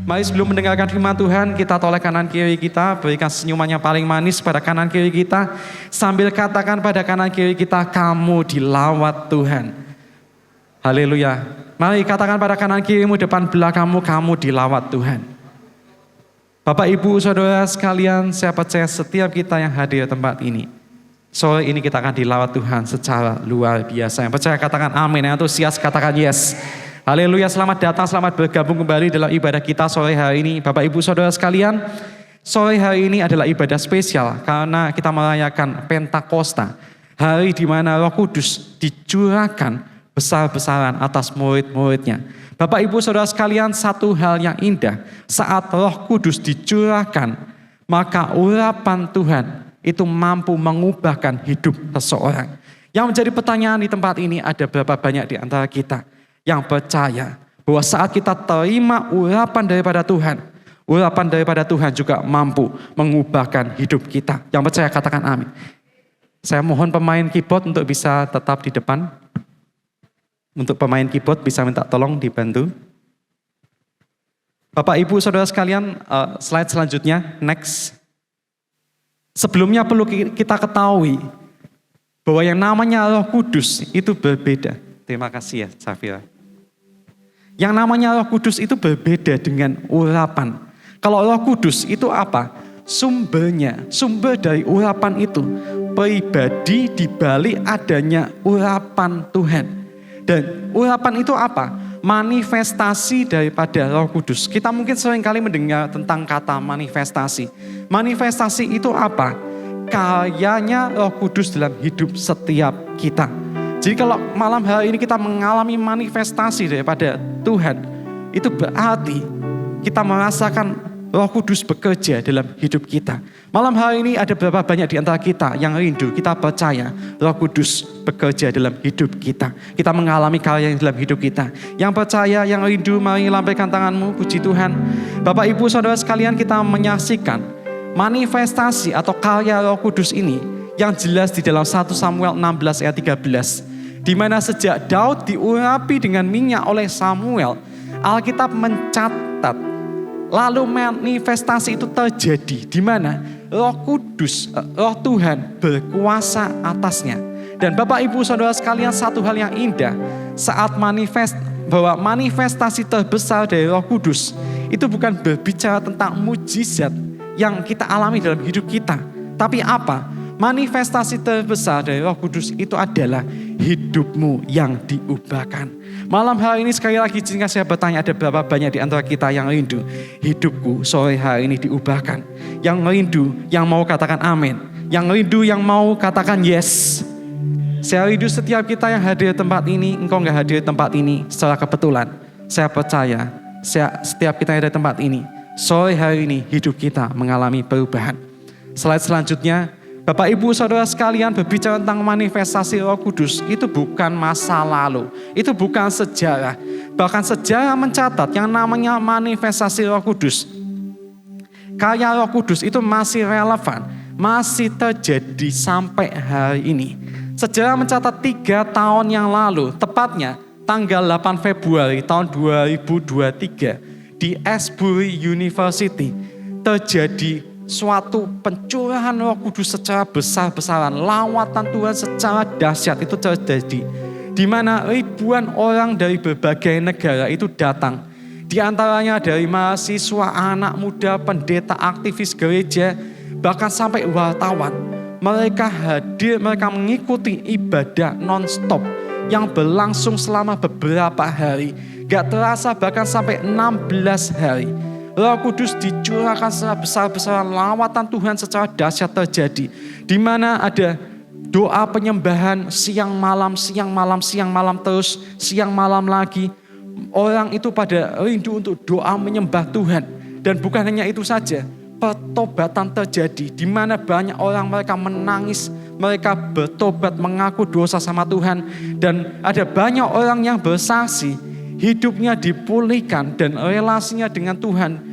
Mari sebelum mendengarkan firman Tuhan, kita toleh kanan kiri kita, berikan senyumannya paling manis pada kanan kiri kita, sambil katakan pada kanan kiri kita, kamu dilawat Tuhan. Haleluya. Mari katakan pada kanan kirimu, depan belakangmu, kamu dilawat Tuhan. Bapak, Ibu, Saudara sekalian, saya percaya setiap kita yang hadir di tempat ini, sore ini kita akan dilawat Tuhan secara luar biasa. Yang percaya katakan amin, yang antusias katakan yes. Haleluya, selamat datang, selamat bergabung kembali dalam ibadah kita sore hari ini. Bapak, Ibu, Saudara sekalian, sore hari ini adalah ibadah spesial karena kita merayakan Pentakosta, hari di mana Roh Kudus dicurahkan besar-besaran atas murid-muridnya. Bapak, Ibu, Saudara sekalian, satu hal yang indah, saat Roh Kudus dicurahkan, maka urapan Tuhan itu mampu mengubahkan hidup seseorang. Yang menjadi pertanyaan di tempat ini, ada berapa banyak di antara kita yang percaya bahwa saat kita terima urapan daripada Tuhan juga mampu mengubahkan hidup kita. Yang percaya katakan amin. Saya mohon pemain keyboard untuk bisa tetap di depan. Untuk pemain keyboard bisa minta tolong dibantu. Bapak, Ibu, Saudara sekalian, slide selanjutnya, next. Sebelumnya perlu kita ketahui bahwa yang namanya Roh Kudus itu berbeda. Terima kasih ya, Safira. Yang namanya Roh Kudus itu berbeda dengan urapan. Kalau Roh Kudus itu apa? Sumbernya, sumber dari urapan itu pribadi di balik adanya urapan Tuhan. Dan urapan itu apa? Manifestasi daripada Roh Kudus. Kita mungkin sering kali mendengar tentang kata manifestasi. Manifestasi itu apa? Karyanya Roh Kudus dalam hidup setiap kita. Jadi kalau malam hari ini kita mengalami manifestasi daripada Tuhan, itu berarti kita merasakan Roh Kudus bekerja dalam hidup kita. Malam hari ini ada berapa banyak di antara kita yang rindu, kita percaya Roh Kudus bekerja dalam hidup kita. Kita mengalami karya dalam hidup kita. Yang percaya, yang rindu, mari lambaikan tanganmu, puji Tuhan. Bapak, Ibu, Saudara sekalian, kita menyaksikan manifestasi atau karya Roh Kudus ini yang jelas di dalam 1 Samuel 16 ayat 13. Di mana sejak Daud diurapi dengan minyak oleh Samuel, Alkitab mencatat lalu manifestasi itu terjadi di mana Roh Kudus, Roh Tuhan berkuasa atasnya. Dan Bapak, Ibu, Saudara sekalian, satu hal yang indah saat bahwa manifestasi terbesar dari Roh Kudus itu bukan berbicara tentang mujizat yang kita alami dalam hidup kita. Tapi apa? Manifestasi terbesar dari Roh Kudus itu adalah hidupmu yang diubahkan. Malam hari ini sekali lagi jika saya bertanya, ada berapa banyak di antara kita yang rindu hidupku sore hari ini diubahkan? Yang rindu, yang mau katakan amin. Yang rindu, yang mau katakan yes. Saya rindu setiap kita yang hadir di tempat ini. Engkau gak hadir di tempat ini secara kebetulan. Saya percaya setiap kita yang ada di tempat ini, sore hari ini hidup kita mengalami perubahan. Slide selanjutnya. Bapak, Ibu, Saudara sekalian, berbicara tentang manifestasi Roh Kudus, itu bukan masa lalu, itu bukan sejarah. Bahkan sejarah mencatat yang namanya manifestasi Roh Kudus. Karya Roh Kudus itu masih relevan, masih terjadi sampai hari ini. Sejarah mencatat 3 tahun yang lalu, tepatnya tanggal 8 Februari tahun 2023 di Asbury University terjadi suatu pencurahan Roh Kudus secara besar-besaran, lawatan Tuhan secara dahsyat itu terjadi, di mana ribuan orang dari berbagai negara itu datang. Di antaranya dari mahasiswa, anak muda, pendeta, aktivis gereja, bahkan sampai wartawan. Mereka hadir, mereka mengikuti ibadah non-stop yang berlangsung selama beberapa hari. Gak terasa bahkan sampai 16 hari. Roh Kudus dicurahkan secara besar-besaran, lawatan Tuhan secara dahsyat terjadi. Di mana ada doa penyembahan siang malam terus, siang malam lagi. Orang itu pada rindu untuk doa menyembah Tuhan. Dan bukan hanya itu saja, pertobatan terjadi. Di mana banyak orang mereka menangis, mereka bertobat, mengaku dosa sama Tuhan. Dan ada banyak orang yang bersaksi, hidupnya dipulihkan dan relasinya dengan Tuhan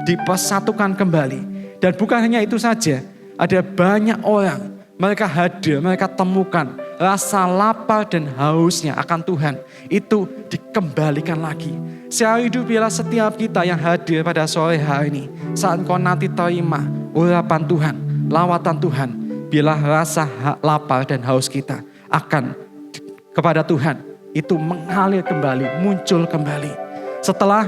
dipersatukan kembali. Dan bukan hanya itu saja, ada banyak orang mereka hadir, mereka temukan rasa lapar dan hausnya akan Tuhan itu dikembalikan lagi. Saya rindu biarlah setiap kita yang hadir pada sore hari ini, saat engkau nanti terima urapan Tuhan, lawatan Tuhan, biarlah rasa lapar dan haus kita akan kepada Tuhan itu mengalir kembali, muncul kembali. Setelah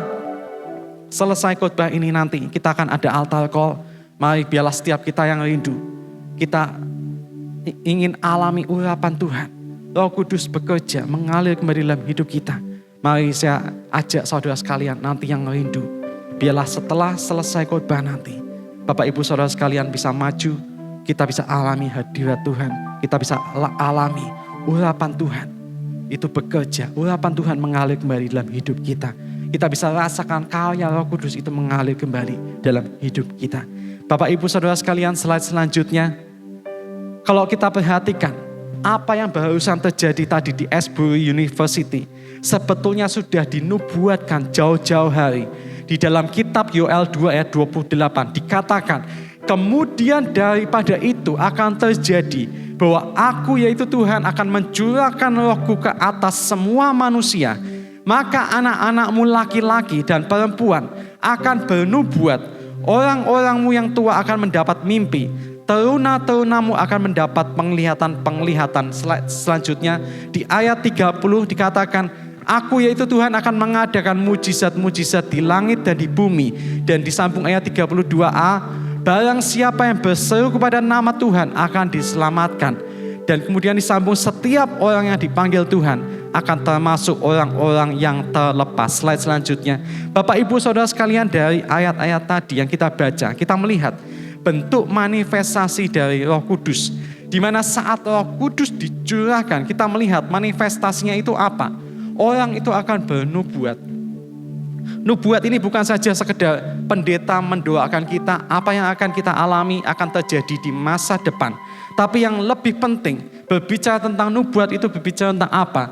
selesai khotbah ini nanti kita akan ada altar call. Mari biarlah setiap kita yang rindu, kita ingin alami urapan Tuhan, Roh Kudus bekerja mengalir kembali dalam hidup kita. Mari saya ajak saudara sekalian nanti yang rindu, biarlah setelah selesai khotbah nanti, Bapak Ibu saudara sekalian bisa maju, kita bisa alami hadirat Tuhan, kita bisa alami urapan Tuhan itu bekerja, urapan Tuhan mengalir kembali dalam hidup kita. Kita bisa rasakan karya Roh Kudus itu mengalir kembali dalam hidup kita. Bapak Ibu saudara sekalian, slide selanjutnya, kalau kita perhatikan apa yang barusan terjadi tadi di Asbury University, sebetulnya sudah dinubuatkan jauh-jauh hari. Di dalam kitab Yoel 2 ayat 28 dikatakan, kemudian daripada itu akan terjadi bahwa aku yaitu Tuhan akan mencurahkan rohku ke atas semua manusia. Maka anak-anakmu laki-laki dan perempuan akan bernubuat, orang-orangmu yang tua akan mendapat mimpi, teruna-terunamu akan mendapat penglihatan. Selanjutnya di ayat 30 dikatakan, aku yaitu Tuhan akan mengadakan mujizat-mujizat di langit dan di bumi. Dan disambung ayat 32a, barang siapa yang berseru kepada nama Tuhan akan diselamatkan. Dan kemudian disambung, setiap orang yang dipanggil Tuhan akan termasuk orang-orang yang terlepas. Slide selanjutnya. Bapak Ibu saudara sekalian, dari ayat-ayat tadi yang kita baca, kita melihat bentuk manifestasi dari Roh Kudus. Di mana saat Roh Kudus dicurahkan, kita melihat manifestasinya itu apa? Orang itu akan bernubuat. Nubuat ini bukan saja sekedar pendeta mendoakan kita, apa yang akan kita alami akan terjadi di masa depan. Tapi yang lebih penting, berbicara tentang nubuat itu berbicara tentang apa?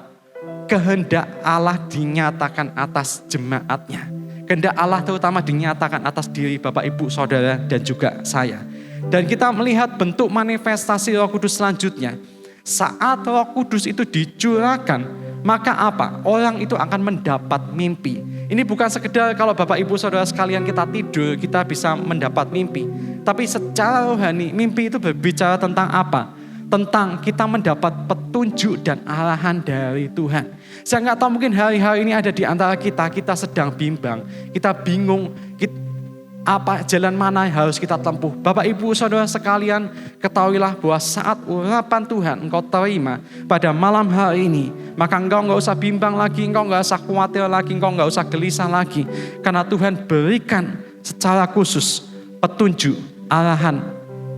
Kehendak Allah dinyatakan atas jemaatnya. Kehendak Allah terutama dinyatakan atas diri Bapak Ibu Saudara dan juga saya. Dan kita melihat bentuk manifestasi Roh Kudus selanjutnya. Saat Roh Kudus itu dicurahkan, maka apa? Orang itu akan mendapat mimpi. Ini bukan sekedar kalau Bapak Ibu Saudara sekalian kita tidur, kita bisa mendapat mimpi. Tapi secara rohani, mimpi itu berbicara tentang apa? Tentang kita mendapat petunjuk dan arahan dari Tuhan. Saya nggak tahu, mungkin hari-hari ini ada di antara kita sedang bimbang, kita bingung, apa jalan mana yang harus kita tempuh. Bapak Ibu Saudara sekalian, ketahuilah bahwa saat urapan Tuhan engkau terima pada malam hari ini, maka engkau nggak usah bimbang lagi, engkau nggak usah khawatir lagi, engkau nggak usah gelisah lagi, karena Tuhan berikan secara khusus petunjuk, arahan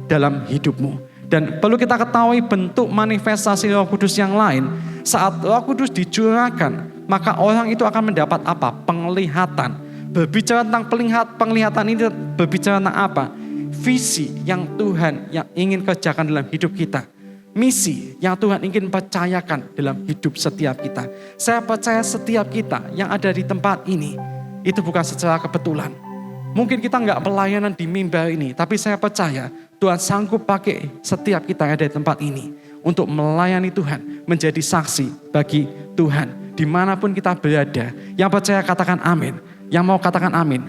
dalam hidupmu. Dan perlu kita ketahui bentuk manifestasi Roh Kudus yang lain. Saat Roh Kudus dicurahkan, maka orang itu akan mendapat apa? Penglihatan. Berbicara tentang penglihatan ini berbicara tentang apa? Visi yang Tuhan yang ingin kerjakan dalam hidup kita. Misi yang Tuhan ingin percayakan dalam hidup setiap kita. Saya percaya setiap kita yang ada di tempat ini, itu bukan secara kebetulan. Mungkin kita nggak pelayanan di mimbar ini, tapi saya percaya Tuhan sanggup pakai setiap kita yang ada di tempat ini untuk melayani Tuhan, menjadi saksi bagi Tuhan dimanapun kita berada. Yang percaya katakan amin, yang mau katakan amin.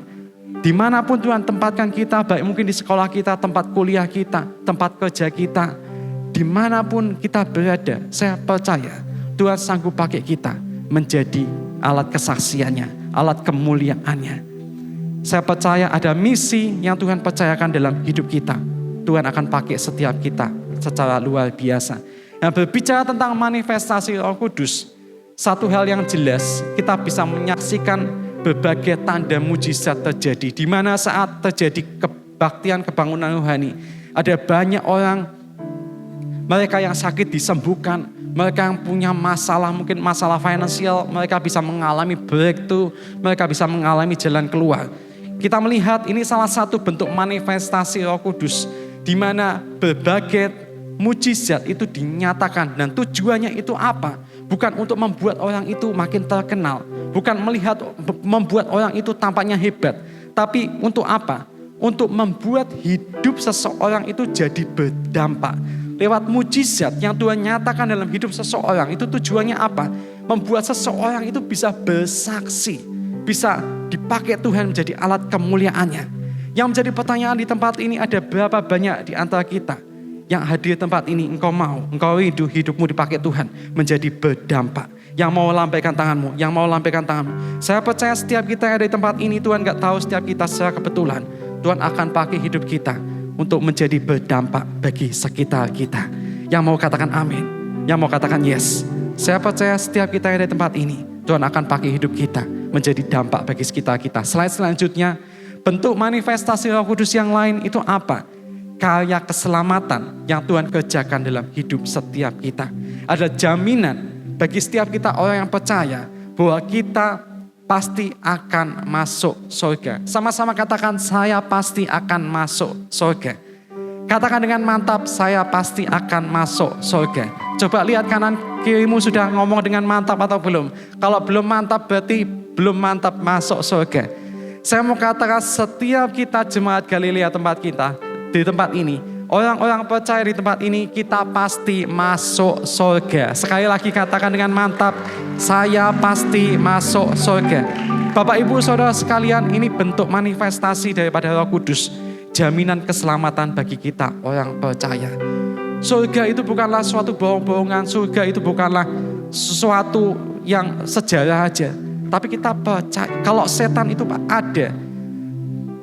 Dimanapun Tuhan tempatkan kita, baik mungkin di sekolah kita, tempat kuliah kita, tempat kerja kita, dimanapun kita berada, saya percaya Tuhan sanggup pakai kita menjadi alat kesaksiannya, alat kemuliaannya. Saya percaya ada misi yang Tuhan percayakan dalam hidup kita. Tuhan akan pakai setiap kita secara luar biasa. Yang berbicara tentang manifestasi Roh Kudus, satu hal yang jelas, kita bisa menyaksikan berbagai tanda mujizat terjadi. Di mana saat terjadi kebaktian kebangunan rohani, ada banyak orang, mereka yang sakit disembuhkan, mereka yang punya masalah, mungkin masalah finansial, mereka bisa mengalami breakthrough, mereka bisa mengalami jalan keluar. Kita melihat ini salah satu bentuk manifestasi Roh Kudus, di mana berbagai mujizat itu dinyatakan, dan tujuannya itu apa? Bukan untuk membuat orang itu makin terkenal, bukan membuat orang itu tampaknya hebat, tapi untuk apa? Untuk membuat hidup seseorang itu jadi berdampak. lewat mujizat yang Tuhan nyatakan dalam hidup seseorang, itu tujuannya apa? Membuat seseorang itu bisa bersaksi, bisa dipakai Tuhan menjadi alat kemuliaannya. Yang menjadi pertanyaan di tempat ini, ada berapa banyak di antara kita yang hadir di tempat ini, engkau hidupmu dipakai Tuhan menjadi berdampak. Yang mau lambaikan tanganmu, yang mau lambaikan tanganmu. Saya percaya setiap kita yang ada di tempat ini, Tuhan gak tahu setiap kita secara kebetulan. Tuhan akan pakai hidup kita untuk menjadi berdampak bagi sekitar kita. Yang mau katakan amin, yang mau katakan yes. Saya percaya setiap kita yang ada di tempat ini, Tuhan akan pakai hidup kita menjadi dampak bagi sekitar kita. Slide selanjutnya, bentuk manifestasi Roh Kudus yang lain itu apa? Karya keselamatan yang Tuhan kerjakan dalam hidup setiap kita. Ada jaminan bagi setiap kita orang yang percaya bahwa kita pasti akan masuk surga. Sama-sama katakan, saya pasti akan masuk surga. Katakan dengan mantap, saya pasti akan masuk surga. Coba lihat kanan kirimu, sudah ngomong dengan mantap atau belum? Kalau belum mantap berarti belum mantap masuk surga. Saya mau katakan setiap kita jemaat Galilea tempat kita, di tempat ini, orang-orang percaya di tempat ini, kita pasti masuk surga. Sekali lagi katakan dengan mantap, saya pasti masuk surga. Bapak Ibu Saudara sekalian, ini bentuk manifestasi daripada Roh Kudus. Jaminan keselamatan bagi kita orang percaya. Surga itu bukanlah suatu bohong-bohongan, surga itu bukanlah sesuatu yang sejarah aja. Tapi kita percaya, kalau setan itu ada,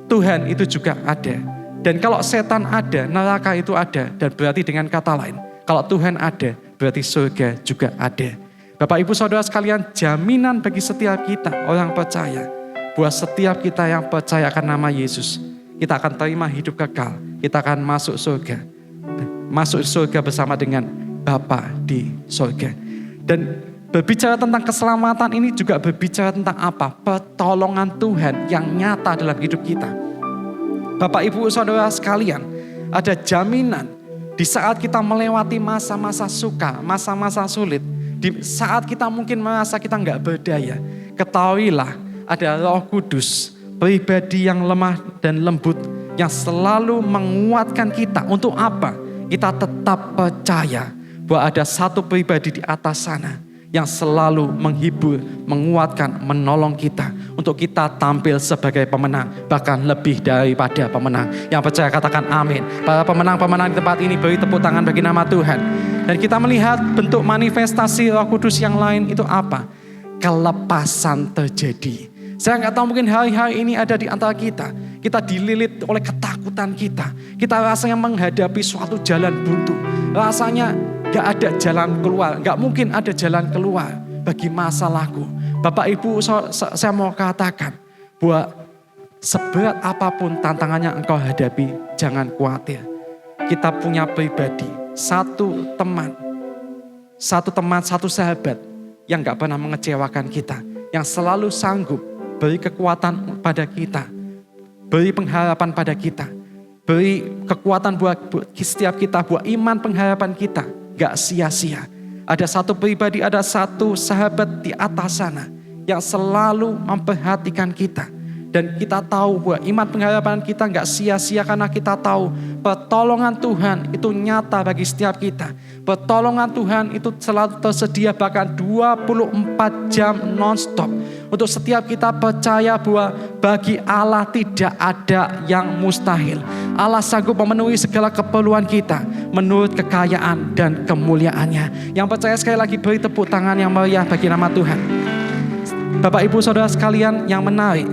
Tuhan itu juga ada. Dan kalau setan ada, neraka itu ada. Dan berarti dengan kata lain, kalau Tuhan ada, berarti surga juga ada. Bapak Ibu Saudara sekalian, jaminan bagi setiap kita orang percaya, buat setiap kita yang percaya akan nama Yesus, kita akan terima hidup kekal, kita akan masuk surga. Masuk surga bersama dengan Bapa di surga. Dan berbicara tentang keselamatan ini juga berbicara tentang apa? Pertolongan Tuhan yang nyata dalam hidup kita. Bapak Ibu Saudara sekalian, ada jaminan di saat kita melewati masa-masa suka, masa-masa sulit, di saat kita mungkin merasa kita nggak berdaya, ketahuilah ada Roh Kudus, pribadi yang lemah dan lembut, yang selalu menguatkan kita. Untuk apa? Kita tetap percaya bahwa ada satu pribadi di atas sana yang selalu menghibur, menguatkan, menolong kita untuk kita tampil sebagai pemenang, bahkan lebih daripada pemenang. Yang percaya katakan amin. Para pemenang-pemenang di tempat ini beri tepuk tangan bagi nama Tuhan. Dan kita melihat bentuk manifestasi Roh Kudus yang lain itu apa? Kelepasan terjadi. Saya nggak tahu, mungkin hari-hari ini ada di antara kita. Kita dililit oleh ketakutan kita. Kita rasanya menghadapi suatu jalan buntu. Rasanya gak ada jalan keluar, gak mungkin ada jalan keluar bagi masalahku. Bapak Ibu, saya mau katakan bahwa seberat apapun tantangannya engkau hadapi, jangan khawatir. Kita punya pribadi, satu teman, satu sahabat yang gak pernah mengecewakan kita, yang selalu sanggup beri kekuatan pada kita, beri pengharapan pada kita, beri kekuatan buat setiap kita, buat iman pengharapan kita gak sia-sia. Ada satu pribadi, ada satu sahabat di atas sana yang selalu memperhatikan kita. Dan kita tahu bahwa iman pengharapan kita gak sia-sia, karena kita tahu pertolongan Tuhan itu nyata bagi setiap kita. Pertolongan Tuhan itu selalu tersedia, bahkan 24 jam non-stop. Untuk setiap kita percaya bahwa bagi Allah tidak ada yang mustahil. Allah sanggup memenuhi segala keperluan kita menurut kekayaan dan kemuliaannya. Yang percaya sekali lagi beri tepuk tangan yang meriah bagi nama Tuhan. Bapak Ibu Saudara sekalian, yang menarik,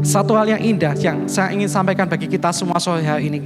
satu hal yang indah yang saya ingin sampaikan bagi kita semua sore hari ini.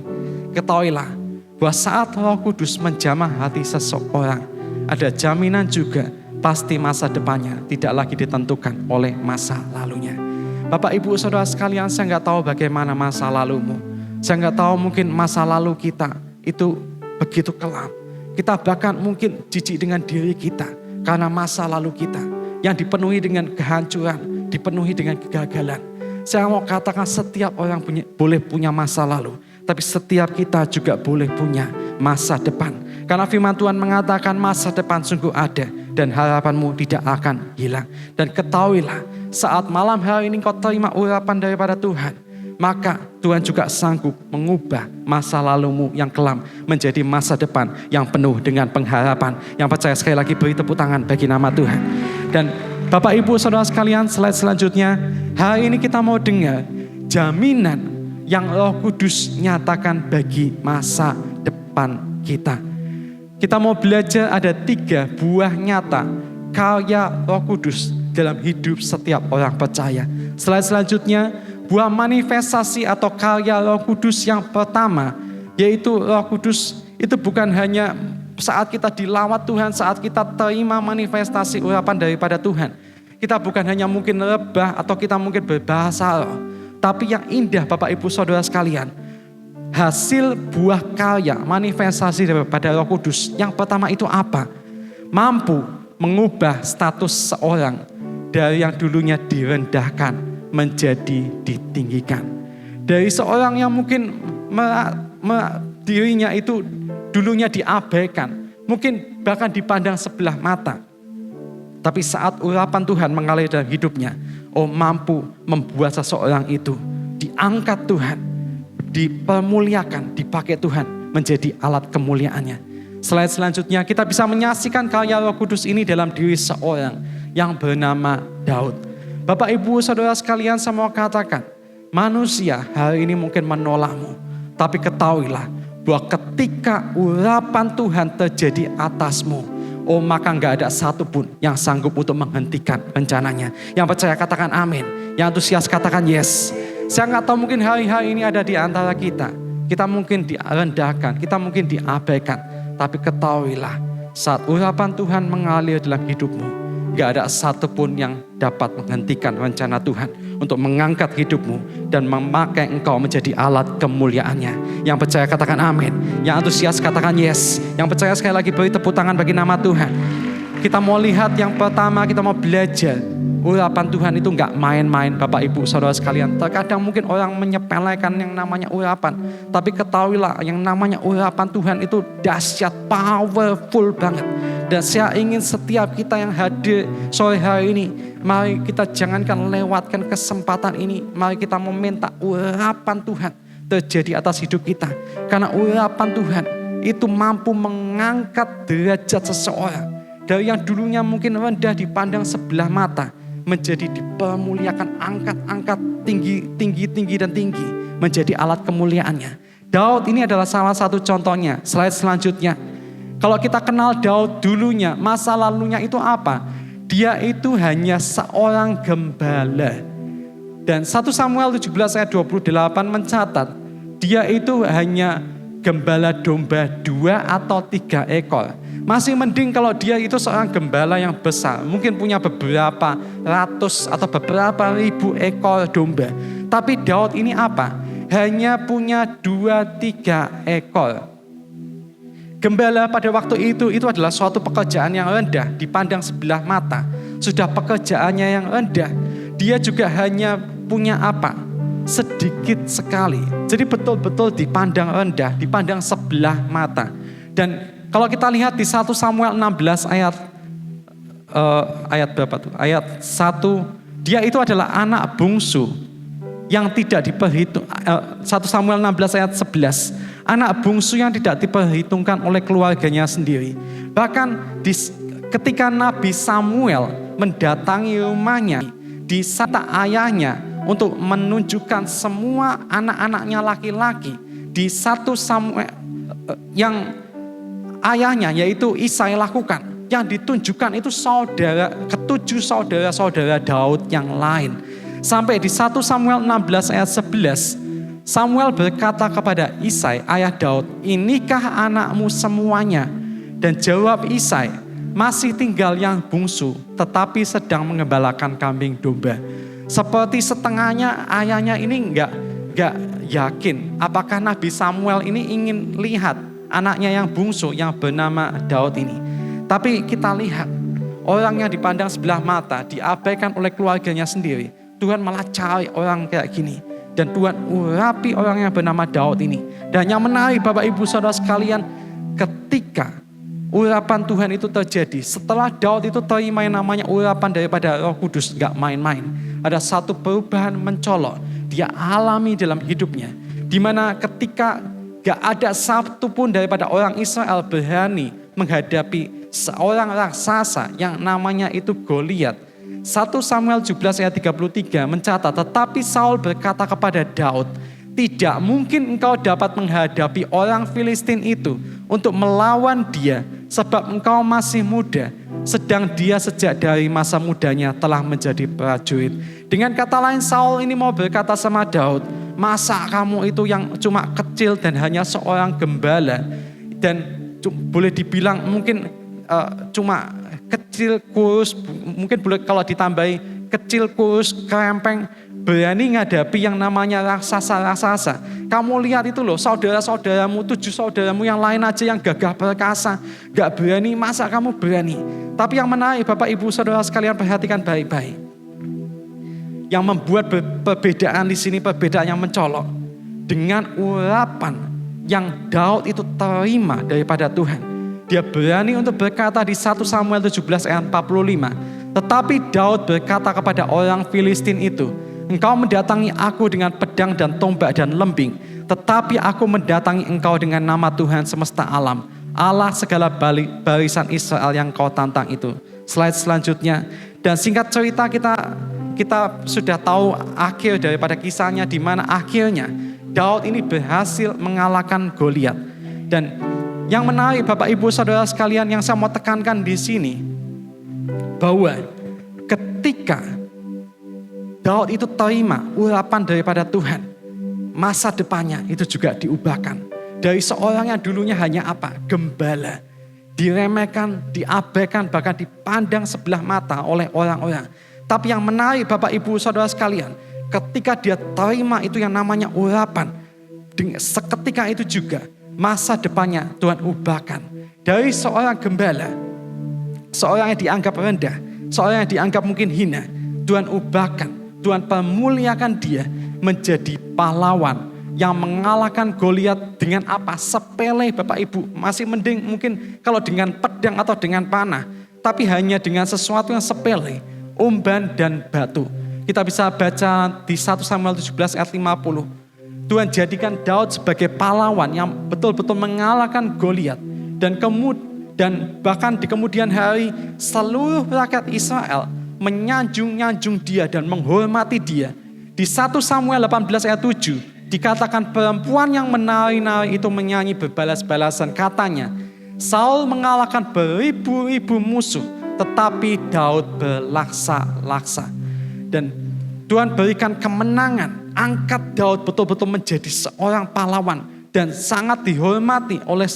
Ketahuilah bahwa saat Roh Kudus menjamah hati seseorang, ada jaminan juga pasti masa depannya tidak lagi ditentukan oleh masa lalunya. Bapak Ibu Saudara sekalian, saya nggak tahu bagaimana masa lalumu. Saya nggak tahu, mungkin masa lalu kita itu begitu kelam. Kita bahkan mungkin jijik dengan diri kita karena masa lalu kita yang dipenuhi dengan kehancuran, dipenuhi dengan kegagalan. Saya mau katakan setiap orang boleh punya masa lalu, tapi setiap kita juga boleh punya masa depan. Karena firman Tuhan mengatakan masa depan sungguh ada dan harapanmu tidak akan hilang. Dan ketahuilah, saat malam hari ini kau terima urapan daripada Tuhan, maka Tuhan juga sanggup mengubah masa lalumu yang kelam menjadi masa depan yang penuh dengan pengharapan. Yang percaya sekali lagi beri tepuk tangan bagi nama Tuhan. Dan Bapak Ibu Saudara sekalian, slide selanjutnya, hari ini kita mau dengar jaminan yang Roh Kudus nyatakan bagi masa depan kita. Kita mau belajar ada 3 buah nyata karya Roh Kudus dalam hidup setiap orang percaya. Slide selanjutnya, buah manifestasi atau karya Roh Kudus yang pertama, yaitu Roh Kudus itu bukan hanya saat kita dilawat Tuhan, saat kita terima manifestasi urapan daripada Tuhan. Kita bukan hanya mungkin rebah atau kita mungkin berbahasa roh. Tapi yang indah Bapak Ibu Saudara sekalian, hasil buah karya manifestasi daripada Roh Kudus yang pertama itu apa? Mampu mengubah status seorang dari yang dulunya direndahkan menjadi ditinggikan. Dari seorang yang mungkin dirinya itu dulunya diabaikan, mungkin bahkan dipandang sebelah mata. Tapi saat urapan Tuhan mengalir dalam hidupnya, mampu membuat seseorang itu diangkat Tuhan, dipermuliakan, dipakai Tuhan menjadi alat kemuliaannya. Slide selanjutnya, kita bisa menyaksikan karya Roh Kudus ini dalam diri seorang yang bernama Daud. Bapak Ibu Saudara sekalian, semua katakan, manusia hari ini mungkin menolakmu, tapi ketahuilah bahwa ketika urapan Tuhan terjadi atasmu, maka gak ada satupun yang sanggup untuk menghentikan rencananya. Yang percaya katakan amin. Yang antusias katakan yes. Saya gak tahu mungkin hari-hari ini ada di antara kita. Kita mungkin direndahkan, kita mungkin diabaikan. Tapi ketahuilah, saat urapan Tuhan mengalir dalam hidupmu, gak ada satupun yang dapat menghentikan rencana Tuhan untuk mengangkat hidupmu dan memakai engkau menjadi alat kemuliaannya. Yang percaya katakan amin. Yang antusias katakan yes. Yang percaya sekali lagi beri tepuk tangan bagi nama Tuhan. Kita mau lihat yang pertama, kita mau belajar. Urapan Tuhan itu gak main-main Bapak Ibu Saudara sekalian. Terkadang mungkin orang menyepelekan yang namanya urapan. Tapi ketahuilah yang namanya urapan Tuhan itu dahsyat, powerful banget. Dan saya ingin setiap kita yang hadir sore hari ini, mari kita jangankan lewatkan kesempatan ini. Mari kita meminta urapan Tuhan terjadi atas hidup kita. Karena urapan Tuhan itu mampu mengangkat derajat seseorang. Dari yang dulunya mungkin rendah dipandang sebelah mata, menjadi dipermuliakan, angkat tinggi dan tinggi, menjadi alat kemuliaannya. Daud ini adalah salah satu contohnya. Slide selanjutnya. Kalau kita kenal Daud dulunya, masa lalunya itu apa? Dia itu hanya seorang gembala. Dan 1 Samuel 17 ayat 28 mencatat, dia itu hanya gembala domba 2 atau 3 ekor. Masih mending kalau dia itu seorang gembala yang besar. Mungkin punya beberapa ratus atau beberapa ribu ekor domba. Tapi Daud ini apa? Hanya punya 2-3 ekor. Gembala pada waktu itu adalah suatu pekerjaan yang rendah. Dipandang sebelah mata. Sudah pekerjaannya yang rendah. Dia juga hanya punya apa? Sedikit sekali. Jadi betul-betul dipandang rendah. Dipandang sebelah mata. Dan kalau kita lihat di 1 Samuel 16 ayat berapa tuh? Ayat 1, dia itu adalah anak bungsu yang tidak diperhitung. 1 Samuel 16 ayat 11, anak bungsu yang tidak diperhitungkan oleh keluarganya sendiri. Bahkan ketika Nabi Samuel mendatangi rumahnya, disata ayahnya untuk menunjukkan semua anak-anaknya laki-laki di 1 Samuel yang ayahnya yaitu Isai lakukan. Yang ditunjukkan itu ketujuh saudara-saudara Daud yang lain. Sampai di 1 Samuel 16 ayat 11, Samuel berkata kepada Isai, ayah Daud, inikah anakmu semuanya? Dan jawab Isai, masih tinggal yang bungsu, tetapi sedang mengembalakan kambing domba. Seperti setengahnya ayahnya ini enggak yakin apakah Nabi Samuel ini ingin lihat anaknya yang bungsu yang bernama Daud ini. Tapi kita lihat orang yang dipandang sebelah mata, diabaikan oleh keluarganya sendiri. Tuhan malah cari orang kayak gini. Dan Tuhan urapi orang yang bernama Daud ini. Dan yang menarik Bapak Ibu Saudara sekalian, ketika urapan Tuhan itu terjadi, setelah Daud itu terima yang namanya urapan daripada Roh Kudus, gak main-main. Ada satu perubahan mencolok. dia alami dalam hidupnya. Di mana ketika gak ada satu pun daripada orang Israel berani menghadapi seorang raksasa yang namanya itu Goliat. 1 Samuel 17 ayat 33 mencatat, tetapi Saul berkata kepada Daud, tidak mungkin engkau dapat menghadapi orang Filistin itu untuk melawan dia, sebab engkau masih muda, sedang dia sejak dari masa mudanya telah menjadi prajurit. Dengan kata lain, Saul ini mau berkata sama Daud, masa kamu itu yang cuma kecil dan hanya seorang gembala, dan boleh dibilang mungkin cuma kecil, kurus, mungkin boleh kalau ditambahi kecil, kurus, kerempeng, berani ngadapi yang namanya raksasa-raksasa. Kamu lihat itu loh, saudara-saudaramu, 7 saudaramu yang lain aja yang gagah perkasa, gak berani, masa kamu berani? Tapi yang menarik Bapak Ibu Saudara sekalian, perhatikan baik-baik. Yang membuat perbedaan di sini, perbedaan yang mencolok, dengan urapan yang Daud itu terima daripada Tuhan. Dia berani untuk berkata di 1 Samuel 17 ayat 45. Tetapi Daud berkata kepada orang Filistin itu, engkau mendatangi aku dengan pedang dan tombak dan lembing, tetapi aku mendatangi engkau dengan nama Tuhan semesta alam, Allah segala barisan Israel yang kau tantang itu. Slide selanjutnya. Dan singkat cerita, kita sudah tahu akhir daripada kisahnya, di mana akhirnya Daud ini berhasil mengalahkan Goliat. Dan yang menarik Bapak Ibu Saudara sekalian, yang saya mau tekankan di sini, bahwa ketika Daud itu terima urapan daripada Tuhan, masa depannya itu juga diubahkan. Dari seorang yang dulunya hanya apa? Gembala. Diremehkan, diabaikan, bahkan dipandang sebelah mata oleh orang-orang. Tapi yang menarik Bapak Ibu Saudara sekalian, ketika dia terima itu yang namanya urapan, seketika itu juga masa depannya Tuhan ubahkan. Dari seorang gembala, seorang yang dianggap rendah, seorang yang dianggap mungkin hina, Tuhan ubahkan, Tuhan permuliakan dia menjadi pahlawan yang mengalahkan Goliat dengan apa? Sepele Bapak Ibu. Masih mending mungkin kalau dengan pedang atau dengan panah, tapi hanya dengan sesuatu yang sepele, umban dan batu. Kita bisa baca di 1 Samuel 17 ayat 50. Tuhan jadikan Daud sebagai pahlawan yang betul-betul mengalahkan Goliat. Dan bahkan di kemudian hari seluruh rakyat Israel menyanjung dia dan menghormati dia. Di 1 Samuel 18 ayat 7 dikatakan perempuan yang menari-nari itu menyanyi berbalas-balasan. Katanya, Saul mengalahkan beribu-ribu musuh, tetapi Daud berlaksa-laksa. Dan Tuhan berikan kemenangan, angkat Daud betul-betul menjadi seorang pahlawan dan sangat dihormati oleh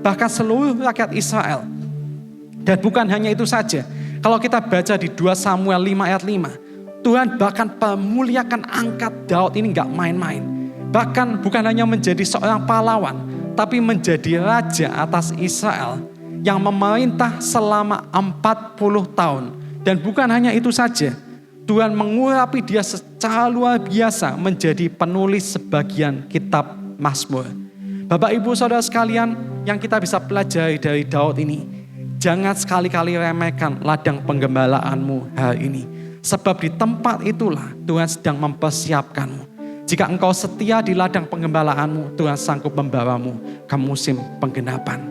bahkan seluruh rakyat Israel. Dan bukan hanya itu saja. Kalau kita baca di 2 Samuel 5 ayat 5, Tuhan bahkan permuliakan, angkat Daud ini gak main-main. Bahkan bukan hanya menjadi seorang pahlawan, tapi menjadi raja atas Israel yang memerintah selama 40 tahun. Dan bukan hanya itu saja, Tuhan mengurapi dia secara luar biasa menjadi penulis sebagian kitab Mazmur. Bapak Ibu Saudara sekalian, yang kita bisa pelajari dari Daud ini, jangan sekali-kali remehkan ladang penggembalaanmu hari ini. Sebab di tempat itulah Tuhan sedang mempersiapkanmu. Jika engkau setia di ladang penggembalaanmu, Tuhan sanggup membawamu ke musim penggenapan.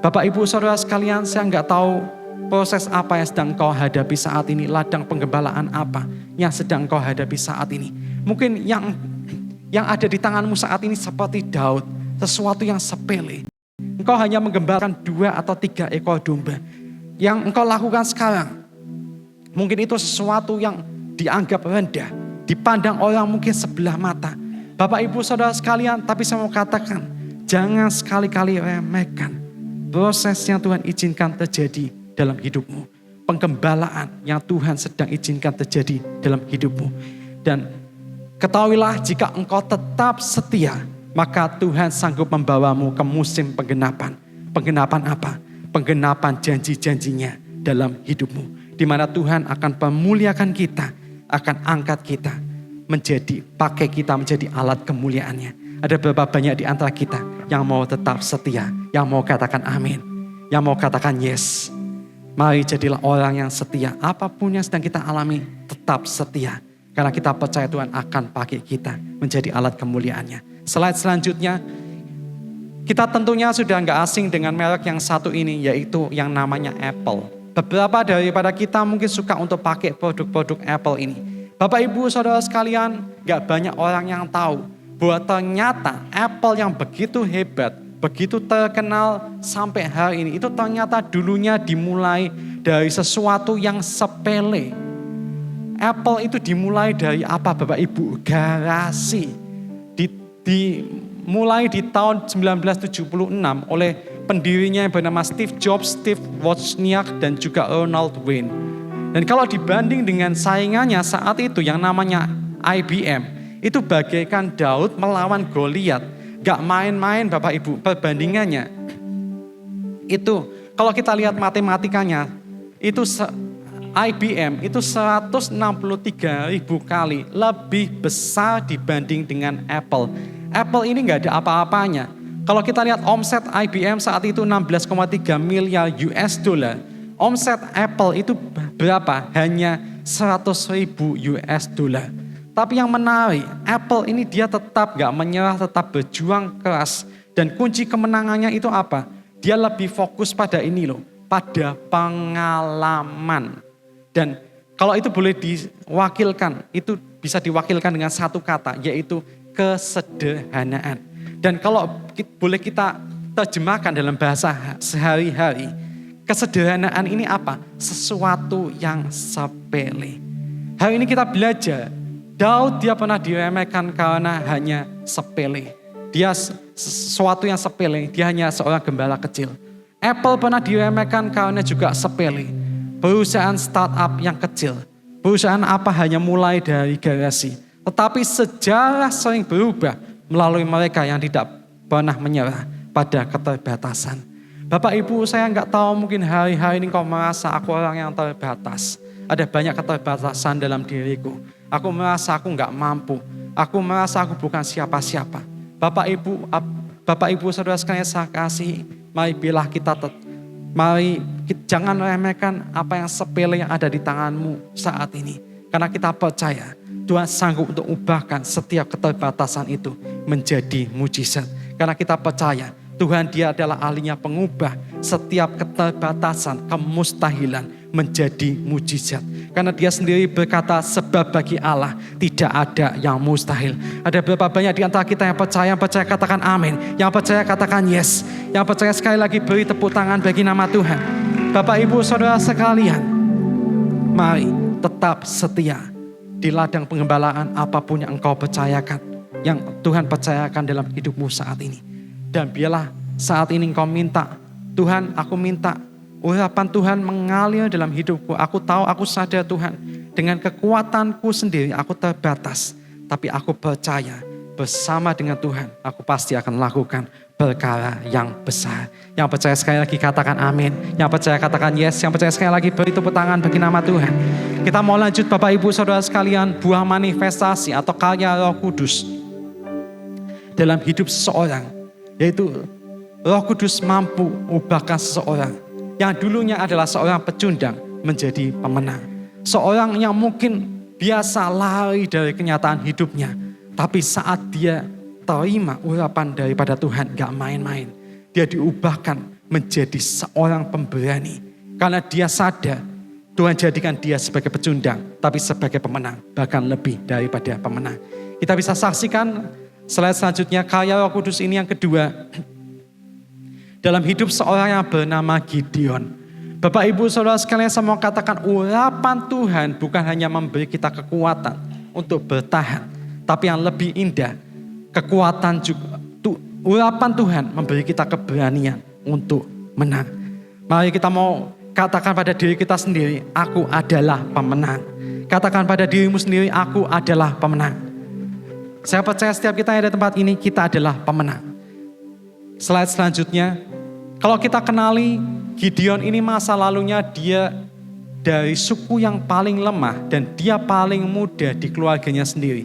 Bapak Ibu Saudara sekalian, saya nggak tahu proses apa yang sedang engkau hadapi saat ini, ladang penggembalaan apa yang sedang engkau hadapi saat ini. Mungkin yang ada di tanganmu saat ini seperti Daud, sesuatu yang sepele. Engkau hanya menggembalakan 2 atau 3 ekor domba. Yang engkau lakukan sekarang, mungkin itu sesuatu yang dianggap rendah, dipandang orang mungkin sebelah mata. Bapak Ibu Saudara sekalian, tapi saya mau katakan, jangan sekali-kali remehkan proses yang Tuhan izinkan terjadi dalam hidupmu. Penggembalaan yang Tuhan sedang izinkan terjadi dalam hidupmu. Dan ketahuilah, jika engkau tetap setia, maka Tuhan sanggup membawamu ke musim penggenapan. Penggenapan apa? Penggenapan janji-janjinya dalam hidupmu. Di mana Tuhan akan memuliakan kita, akan angkat kita, pakai kita menjadi alat kemuliaannya. Ada berapa banyak di antara kita yang mau tetap setia, yang mau katakan amin, yang mau katakan yes. Mari jadilah orang yang setia, apapun yang sedang kita alami, tetap setia. Karena kita percaya Tuhan akan pakai kita menjadi alat kemuliaannya. Slide selanjutnya, kita tentunya sudah nggak asing dengan merek yang satu ini, yaitu yang namanya Apple. Beberapa daripada kita mungkin suka untuk pakai produk-produk Apple ini. Bapak Ibu Saudara sekalian, nggak banyak orang yang tahu bahwa ternyata Apple yang begitu hebat, begitu terkenal sampai hari ini, itu ternyata dulunya dimulai dari sesuatu yang sepele. Apple itu dimulai dari apa Bapak Ibu? Garasi. Dimulai di tahun 1976 oleh pendirinya yang bernama Steve Jobs, Steve Wozniak, dan juga Ronald Wayne. Dan kalau dibanding dengan saingannya saat itu yang namanya IBM, itu bagaikan Daud melawan Goliat. Gak main-main Bapak Ibu perbandingannya. Itu kalau kita lihat matematikanya, itu IBM itu 163.000 kali lebih besar dibanding dengan Apple. Apple ini nggak ada apa-apanya. Kalau kita lihat omset IBM saat itu 16,3 miliar US dollar. Omset Apple itu berapa? Hanya 100.000 US dollar. Tapi yang menarik, Apple ini dia tetap nggak menyerah, tetap berjuang keras. Dan kunci kemenangannya itu apa? Dia lebih fokus pada ini loh, pada pengalaman. Dan kalau itu boleh diwakilkan, itu bisa diwakilkan dengan satu kata, yaitu kesederhanaan. Dan kalau boleh kita terjemahkan dalam bahasa sehari-hari, kesederhanaan ini apa? Sesuatu yang sepele. Hari ini kita belajar, Daud dia pernah diremehkan karena hanya sepele. Dia sesuatu yang sepele, dia hanya seorang gembala kecil. Apple pernah diremehkan karena juga sepele. Perusahaan startup yang kecil. Perusahaan apa hanya mulai dari garasi. Tetapi sejarah sering berubah melalui mereka yang tidak pernah menyerah pada keterbatasan. Bapak Ibu, saya nggak tahu mungkin hari-hari ini kau merasa aku orang yang terbatas. Ada banyak keterbatasan dalam diriku. Aku merasa aku nggak mampu. Aku merasa aku bukan siapa-siapa. Bapak Ibu saudara sekalian saya kasih, mari bilah kita mari jangan remehkan apa yang sepele yang ada di tanganmu saat ini. Karena kita percaya Tuhan sanggup untuk ubahkan setiap keterbatasan itu menjadi mujizat. Karena kita percaya Tuhan dia adalah ahlinya pengubah setiap keterbatasan, kemustahilan menjadi mujizat. Karena dia sendiri berkata, sebab bagi Allah tidak ada yang mustahil. Ada berapa banyak di antara kita yang percaya katakan amin. Yang percaya katakan yes. Yang percaya sekali lagi beri tepuk tangan bagi nama Tuhan. Bapak Ibu Saudara sekalian, mari tetap setia di ladang pengembalaan apapun yang engkau percayakan. Yang Tuhan percayakan dalam hidupmu saat ini. Dan biarlah saat ini engkau minta, Tuhan aku minta urapan Tuhan mengalir dalam hidupku. Aku tahu, aku sadar Tuhan, dengan kekuatanku sendiri aku terbatas. Tapi aku percaya bersama dengan Tuhan, aku pasti akan lakukan perkara yang besar. Yang percaya sekali lagi katakan amin. Yang percaya katakan yes. Yang percaya sekali lagi beri tepuk tangan bagi nama Tuhan. Kita mau lanjut Bapak Ibu Saudara sekalian, buah manifestasi atau karya Roh Kudus dalam hidup seseorang. Yaitu Roh Kudus mampu ubahkan seseorang yang dulunya adalah seorang pecundang menjadi pemenang. Seorang yang mungkin biasa lari dari kenyataan hidupnya. Tapi saat dia terima urapan daripada Tuhan, gak main-main. Dia diubahkan menjadi seorang pemberani. Karena dia sadar Tuhan jadikan dia sebagai pecundang, tapi sebagai pemenang. Bahkan lebih daripada pemenang. Kita bisa saksikan slide selanjutnya, karya Roh Kudus ini yang kedua. Dalam hidup seorang yang bernama Gideon. Bapak Ibu Saudara sekalian, saya mau katakan urapan Tuhan bukan hanya memberi kita kekuatan untuk bertahan. Tapi yang lebih indah, kekuatan juga, urapan Tuhan memberi kita keberanian untuk menang. Mari kita mau katakan pada diri kita sendiri, aku adalah pemenang. Katakan pada dirimu sendiri, aku adalah pemenang. Saya percaya setiap kita yang ada di tempat ini, kita adalah pemenang. Slide selanjutnya, kalau kita kenali Gideon ini masa lalunya dia dari suku yang paling lemah dan dia paling muda di keluarganya sendiri.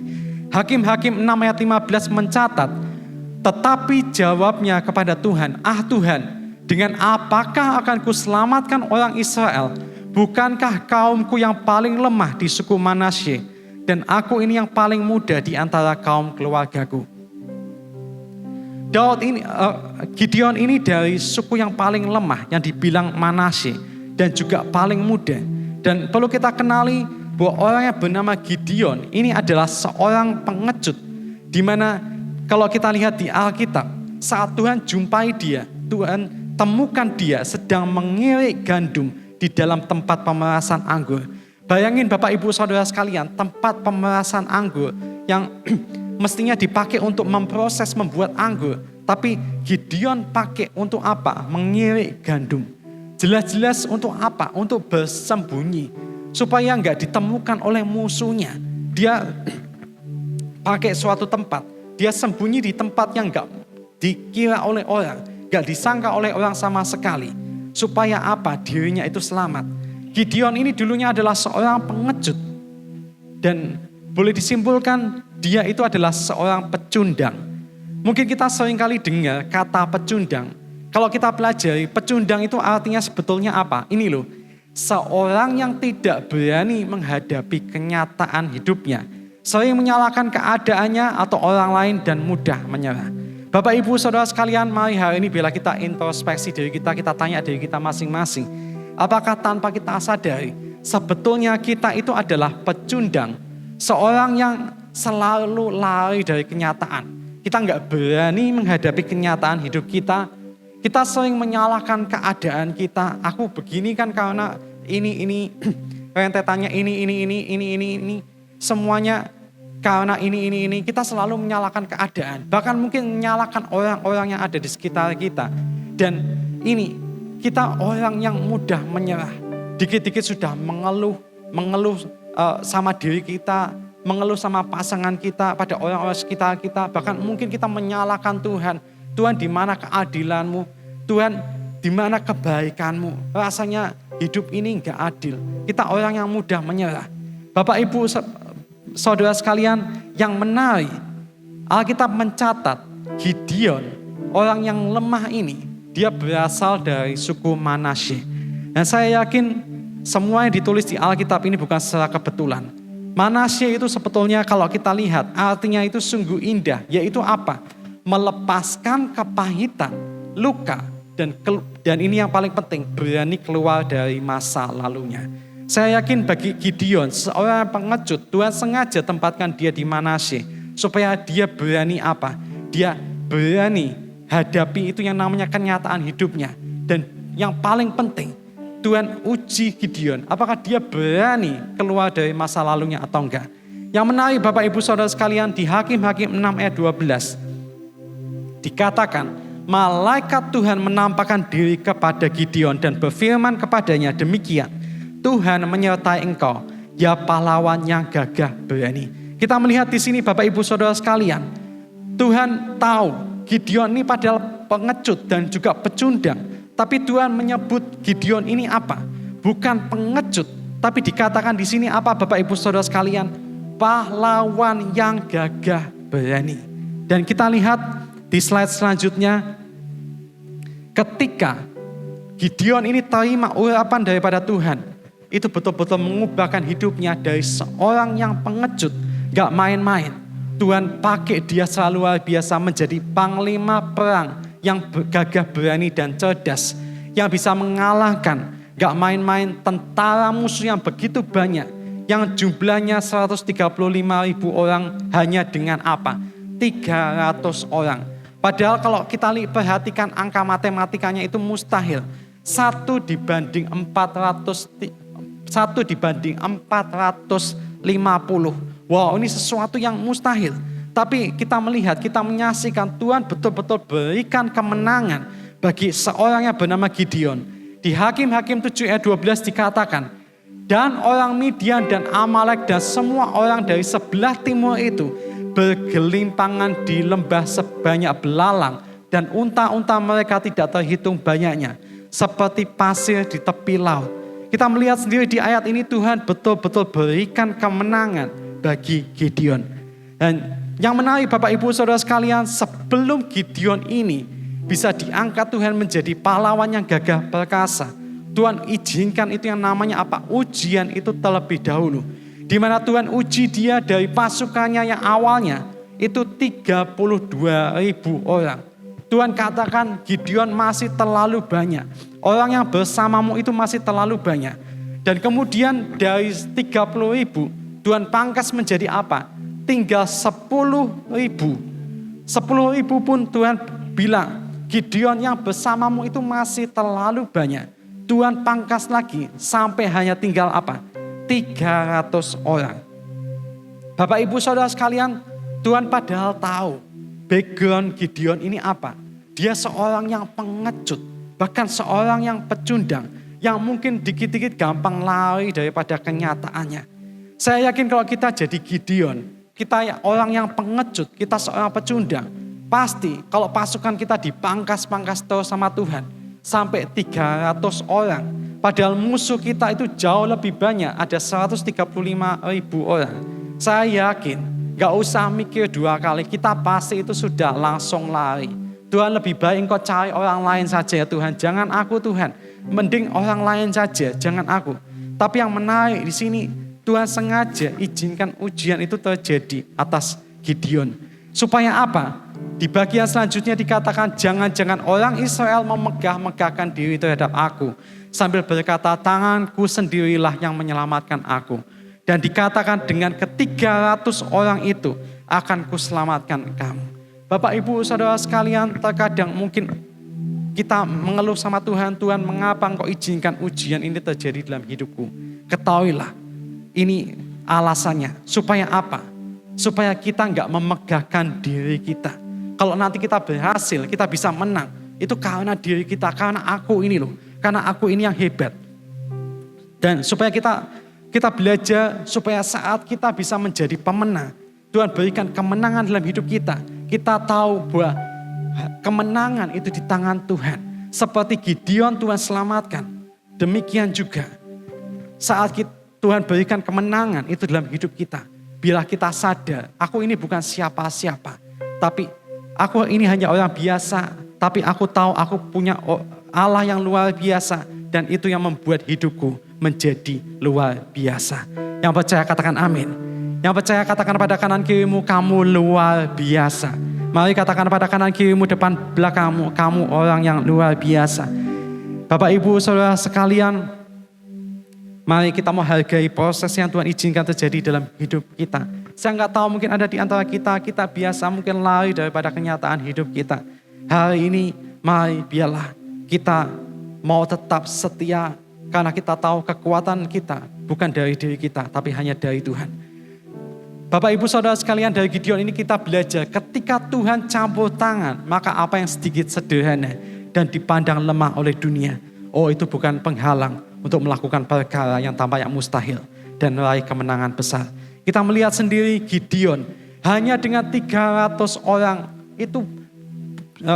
Hakim-Hakim 6 ayat 15 mencatat, tetapi jawabnya kepada Tuhan, Tuhan, dengan apakah akan kuselamatkan orang Israel? Bukankah kaumku yang paling lemah di suku Manasye? dan aku ini yang paling muda di antara kaum keluargaku. Gideon ini dari suku yang paling lemah yang dibilang Manasye dan juga paling muda. Dan perlu kita kenali bahwa orang yang bernama Gideon ini adalah seorang pengecut, di mana kalau kita lihat di Alkitab, saat Tuhan jumpai dia, Tuhan temukan dia sedang mengirik gandum di dalam tempat pemerasan anggur. Bayangin Bapak Ibu Saudara sekalian, tempat pemerasan anggur yang mestinya dipakai untuk memproses membuat anggur, tapi Gideon pakai untuk apa? Mengirik gandum. Jelas-jelas untuk apa? Untuk bersembunyi, supaya enggak ditemukan oleh musuhnya. Dia pakai suatu tempat, dia sembunyi di tempat yang enggak dikira oleh orang, enggak disangka oleh orang sama sekali. Supaya apa? Dirinya itu selamat. Gideon ini dulunya adalah seorang pengecut. Dan boleh disimpulkan dia itu adalah seorang pecundang. Mungkin kita seringkali dengar kata pecundang. Kalau kita pelajari, pecundang itu artinya sebetulnya apa? Ini loh, seorang yang tidak berani menghadapi kenyataan hidupnya, sering menyalahkan keadaannya atau orang lain dan mudah menyerah. Bapak Ibu Saudara sekalian, mari hari ini bila kita introspeksi diri kita tanya diri kita masing-masing. Apakah tanpa kita sadari, sebetulnya kita itu adalah pecundang, seorang yang selalu lari dari kenyataan. Kita nggak berani menghadapi kenyataan hidup kita. Kita sering menyalahkan keadaan kita. Aku begini kan karena ini rentetannya ini. Semuanya karena ini. Kita selalu menyalahkan keadaan. Bahkan mungkin menyalahkan orang-orang yang ada di sekitar kita. Dan ini kita orang yang mudah menyerah. Dikit-dikit sudah mengeluh sama diri kita, mengeluh sama pasangan kita, pada orang-orang sekitar kita. Bahkan mungkin kita menyalahkan Tuhan. Tuhan, di mana keadilanmu? Tuhan, di mana kebaikanmu? Rasanya hidup ini enggak adil. Kita orang yang mudah menyerah. Bapak Ibu Saudara sekalian, yang menarik, Alkitab mencatat Gideon, orang yang lemah ini, dia berasal dari suku Manasye. Dan saya yakin semua yang ditulis di Alkitab ini bukan secara kebetulan. Manasye itu sebetulnya kalau kita lihat artinya itu sungguh indah, yaitu apa? Melepaskan kepahitan, luka, dan ini yang paling penting, berani keluar dari masa lalunya. Saya yakin bagi Gideon, seorang pengecut, Tuhan sengaja tempatkan dia di Manasye supaya dia berani apa? Dia berani hadapi itu yang namanya kenyataan hidupnya. Dan yang paling penting, Tuhan uji Gideon, apakah dia berani keluar dari masa lalunya atau enggak. Yang menarik Bapak Ibu Saudara sekalian, di Hakim-Hakim 6 ayat 12 dikatakan, malaikat Tuhan menampakkan diri kepada Gideon dan berfirman kepadanya, demikian, Tuhan menyertai engkau, ya pahlawan yang gagah berani. Kita melihat di sini Bapak Ibu Saudara sekalian, Tuhan tahu Gideon ini padahal pengecut dan juga pecundang. Tapi Tuhan menyebut Gideon ini apa? Bukan pengecut, tapi dikatakan di sini apa Bapak Ibu Saudara sekalian? Pahlawan yang gagah berani. Dan kita lihat di slide selanjutnya, ketika Gideon ini terima urapan daripada Tuhan, itu betul-betul mengubahkan hidupnya dari seorang yang pengecut, gak main-main. Tuhan pakai dia selalu luar biasa menjadi panglima perang yang gagah berani dan cerdas, yang bisa mengalahkan gak main-main tentara musuh yang begitu banyak, yang jumlahnya 135.000 orang hanya dengan apa? 300 orang. Padahal kalau kita perhatikan angka matematikanya itu mustahil. 1 dibanding 450. Wow, ini sesuatu yang mustahil. Tapi kita melihat, kita menyaksikan Tuhan betul-betul berikan kemenangan bagi seorang yang bernama Gideon. Di Hakim-Hakim 7 ayat 12 dikatakan, dan orang Midian dan Amalek dan semua orang dari sebelah timur itu bergelimpangan di lembah sebanyak belalang, dan unta-unta mereka tidak terhitung banyaknya, seperti pasir di tepi laut. Kita melihat sendiri di ayat ini Tuhan betul-betul berikan kemenangan bagi Gideon. Dan yang menarik Bapak Ibu Saudara sekalian, sebelum Gideon ini bisa diangkat Tuhan menjadi pahlawan yang gagah perkasa, Tuhan izinkan itu yang namanya apa? Ujian itu terlebih dahulu. Di mana Tuhan uji dia dari pasukannya yang awalnya itu 32.000 orang. Tuhan katakan Gideon masih terlalu banyak. Orang yang bersamamu itu masih terlalu banyak. Dan kemudian dari 30.000 Tuhan pangkas menjadi apa? Tinggal 10.000. 10.000 pun Tuhan bilang Gideon yang bersamamu itu masih terlalu banyak. Tuhan pangkas lagi sampai hanya tinggal apa? 300 orang. Bapak ibu saudara sekalian, Tuhan padahal tahu background Gideon ini apa. Dia seorang yang pengecut, bahkan seorang yang pecundang, yang mungkin dikit-dikit gampang lari daripada kenyataannya. Saya yakin kalau kita jadi Gideon, kita orang yang pengecut, kita seorang pecundang, pasti kalau pasukan kita dipangkas-pangkas terus sama Tuhan, sampai 300 orang. Padahal musuh kita itu jauh lebih banyak, ada 135.000 orang. Saya yakin, gak usah mikir dua kali, kita pasti itu sudah langsung lari. Tuhan lebih baik engkau cari orang lain saja ya Tuhan, jangan aku Tuhan. Mending orang lain saja, jangan aku. Tapi yang menarik di sini, Tuhan sengaja izinkan ujian itu terjadi atas Gideon. Supaya apa? Di bagian selanjutnya dikatakan jangan-jangan orang Israel memegah-megahkan diri terhadap aku. Sambil berkata tanganku sendirilah yang menyelamatkan aku. Dan dikatakan dengan ke-300 orang itu akan kuselamatkan kamu. Bapak ibu saudara sekalian, terkadang mungkin kita mengeluh sama Tuhan. Tuhan mengapa engkau izinkan ujian ini terjadi dalam hidupku? Ketahuilah ini alasannya. Supaya apa? Supaya kita enggak memegahkan diri kita. Kalau nanti kita berhasil, kita bisa menang. Itu karena diri kita, karena aku ini loh. Karena aku ini yang hebat. Dan supaya kita belajar, supaya saat kita bisa menjadi pemenang. Tuhan berikan kemenangan dalam hidup kita. Kita tahu bahwa kemenangan itu di tangan Tuhan. Seperti Gideon Tuhan selamatkan. Demikian juga saat Tuhan berikan kemenangan itu dalam hidup kita. Bila kita sadar, aku ini bukan siapa-siapa. Tapi aku ini hanya orang biasa, tapi aku tahu aku punya Allah yang luar biasa. Dan itu yang membuat hidupku menjadi luar biasa. Yang percaya katakan amin. Yang percaya katakan pada kanan kirimu, kamu luar biasa. Mari katakan pada kanan kirimu, depan belakangmu, kamu orang yang luar biasa. Bapak ibu saudara sekalian, mari kita menghargai proses yang Tuhan izinkan terjadi dalam hidup kita. Saya nggak tahu mungkin ada di antara kita biasa mungkin lari daripada kenyataan hidup kita. Hari ini mari biarlah kita mau tetap setia karena kita tahu kekuatan kita bukan dari diri kita tapi hanya dari Tuhan. Bapak ibu saudara sekalian, dari Gideon ini kita belajar ketika Tuhan campur tangan maka apa yang sedikit sederhana dan dipandang lemah oleh dunia, oh itu bukan penghalang untuk melakukan perkara yang tampaknya mustahil dan meraih kemenangan besar. Kita melihat sendiri Gideon hanya dengan 300 orang itu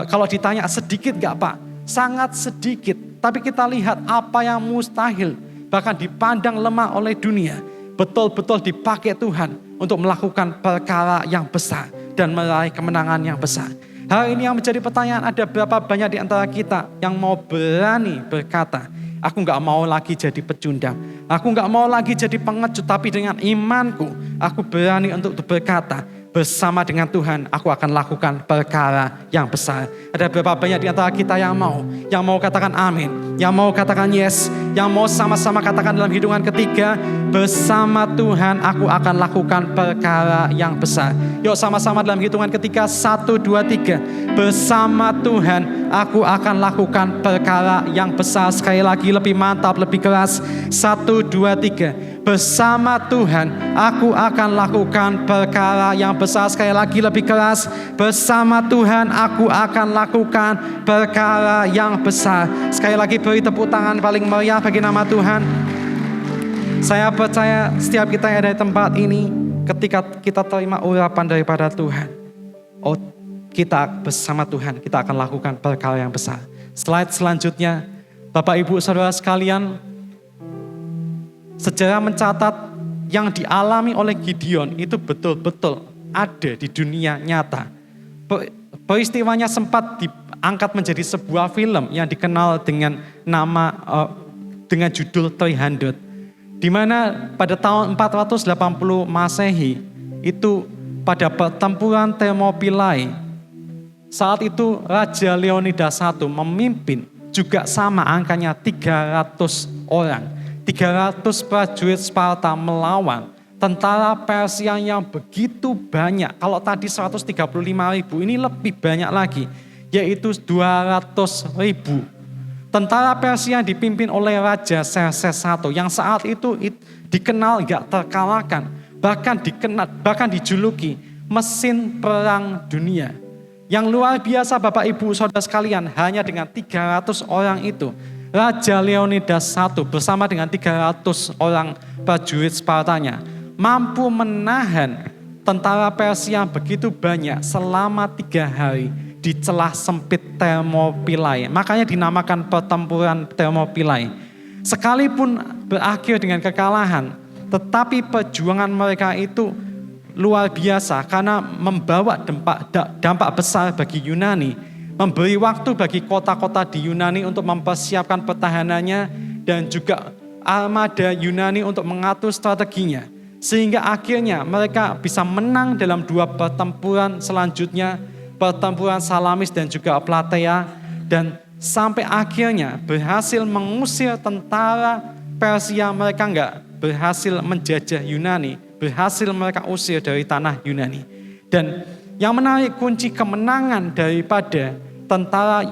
kalau ditanya sedikit gak Pak? Sangat sedikit. Tapi kita lihat apa yang mustahil bahkan dipandang lemah oleh dunia betul-betul dipakai Tuhan untuk melakukan perkara yang besar dan meraih kemenangan yang besar. Hari ini yang menjadi pertanyaan, ada berapa banyak di antara kita yang mau berani berkata, aku gak mau lagi jadi pecundang. Aku gak mau lagi jadi pengecut. Tapi dengan imanku, aku berani untuk berkata, bersama dengan Tuhan, aku akan lakukan perkara yang besar. Ada berapa banyak di antara kita yang mau katakan amin, yang mau katakan yes, yang mau sama-sama katakan dalam hitungan ketiga, bersama Tuhan aku akan lakukan perkara yang besar. Yuk sama-sama dalam hitungan ketiga, 1, 2, 3. Bersama Tuhan aku akan lakukan perkara yang besar. Sekali lagi lebih mantap, lebih keras. 1, 2, 3. Bersama Tuhan aku akan lakukan perkara yang besar. Sekali lagi lebih keras. Bersama Tuhan aku akan lakukan perkara yang besar. Sekali lagi beri tepuk tangan paling meriah bagi nama Tuhan. Saya percaya setiap kita yang ada di tempat ini, ketika kita terima urapan daripada Tuhan, oh kita bersama Tuhan kita akan lakukan perkara yang besar. Slide selanjutnya, Bapak Ibu Saudara sekalian, sejarah mencatat yang dialami oleh Gideon itu betul-betul ada di dunia nyata. Peristiwanya sempat diangkat menjadi sebuah film yang dikenal dengan nama dengan judul 300. Di mana pada tahun 480 Masehi itu pada pertempuran Thermopylae, saat itu Raja Leonidas I memimpin juga sama angkanya 300 orang. 300 prajurit Sparta melawan tentara Persia yang begitu banyak. Kalau tadi 135.000, ini lebih banyak lagi, yaitu 200.000. Tentara Persia dipimpin oleh Raja Xerxes I yang saat itu dikenal gak terkalahkan, bahkan dijuluki mesin perang dunia. Yang luar biasa Bapak Ibu Saudara sekalian, hanya dengan 300 orang itu, Raja Leonidas I bersama dengan 300 orang prajurit Spartanya mampu menahan tentara Persia begitu banyak selama 3 hari di celah sempit Thermopylae. Makanya dinamakan pertempuran Thermopylae. Sekalipun berakhir dengan kekalahan, tetapi perjuangan mereka itu luar biasa karena membawa dampak besar bagi Yunani, memberi waktu bagi kota-kota di Yunani untuk mempersiapkan pertahanannya dan juga armada Yunani untuk mengatur strateginya. Sehingga akhirnya mereka bisa menang dalam 2 pertempuran selanjutnya, pertempuran Salamis dan juga Plataea, dan sampai akhirnya berhasil mengusir tentara Persia. Mereka enggak berhasil menjajah Yunani, berhasil mereka usir dari tanah Yunani. Dan yang menarik, kunci kemenangan daripada tentara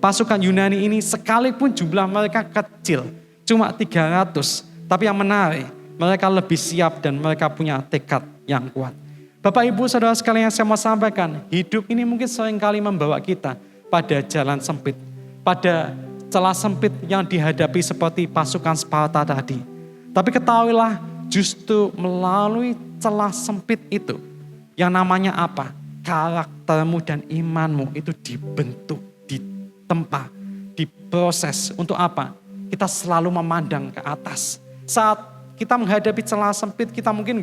pasukan Yunani ini, sekalipun jumlah mereka kecil, cuma 300, tapi yang menarik, mereka lebih siap dan mereka punya tekad yang kuat. Bapak Ibu Saudara sekalian, yang saya mau sampaikan, hidup ini mungkin seringkali membawa kita pada jalan sempit, pada celah sempit yang dihadapi seperti pasukan Sparta tadi. Tapi ketahuilah, justru melalui celah sempit itu, yang namanya apa? Karaktermu dan imanmu itu dibentuk, ditempa, diproses. Untuk apa? Kita selalu memandang ke atas. Saat kita menghadapi celah sempit, kita mungkin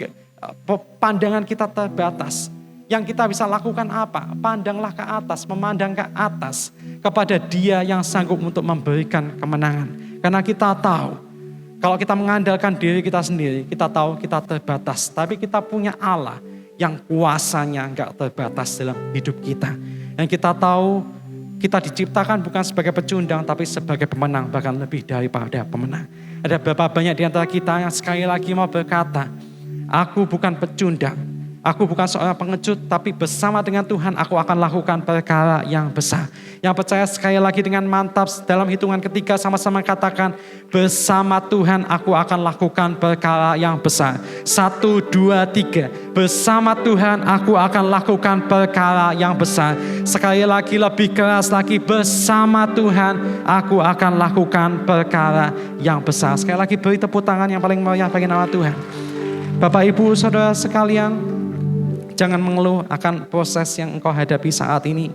pandangan kita terbatas. Yang kita bisa lakukan apa? Pandanglah ke atas, memandang ke atas kepada Dia yang sanggup untuk memberikan kemenangan. Karena kita tahu, kalau kita mengandalkan diri kita sendiri, kita tahu kita terbatas. Tapi kita punya Allah yang kuasanya enggak terbatas dalam hidup kita. Yang kita tahu, kita diciptakan bukan sebagai pecundang, tapi sebagai pemenang, bahkan lebih daripada pemenang. Ada berapa banyak di antara kita yang sekali lagi mau berkata, aku bukan pecundang, aku bukan seorang pengecut, tapi bersama dengan Tuhan aku akan lakukan perkara yang besar. Yang percaya sekali lagi dengan mantap dalam hitungan ketiga sama-sama katakan, bersama Tuhan aku akan lakukan perkara yang besar. 1, 2, 3. Bersama Tuhan aku akan lakukan perkara yang besar. Sekali lagi lebih keras lagi, bersama Tuhan aku akan lakukan perkara yang besar. Sekali lagi beri tepuk tangan yang paling meriah bagi nama Tuhan. Bapak Ibu Saudara sekalian, jangan mengeluh akan proses yang engkau hadapi saat ini,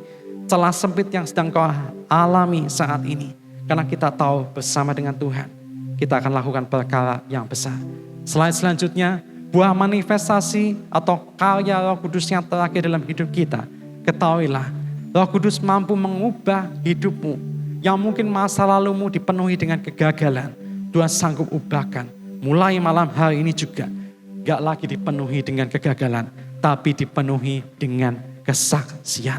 celah sempit yang sedang kau alami saat ini. Karena kita tahu bersama dengan Tuhan, kita akan lakukan perkara yang besar. Slide selanjutnya, buah manifestasi atau karya Roh Kudus yang terakhir dalam hidup kita. Ketahuilah, Roh Kudus mampu mengubah hidupmu. Yang mungkin masa lalumu dipenuhi dengan kegagalan, Tuhan sanggup ubahkan. Mulai malam hari ini juga, gak lagi dipenuhi dengan kegagalan, tapi dipenuhi dengan kesaksian.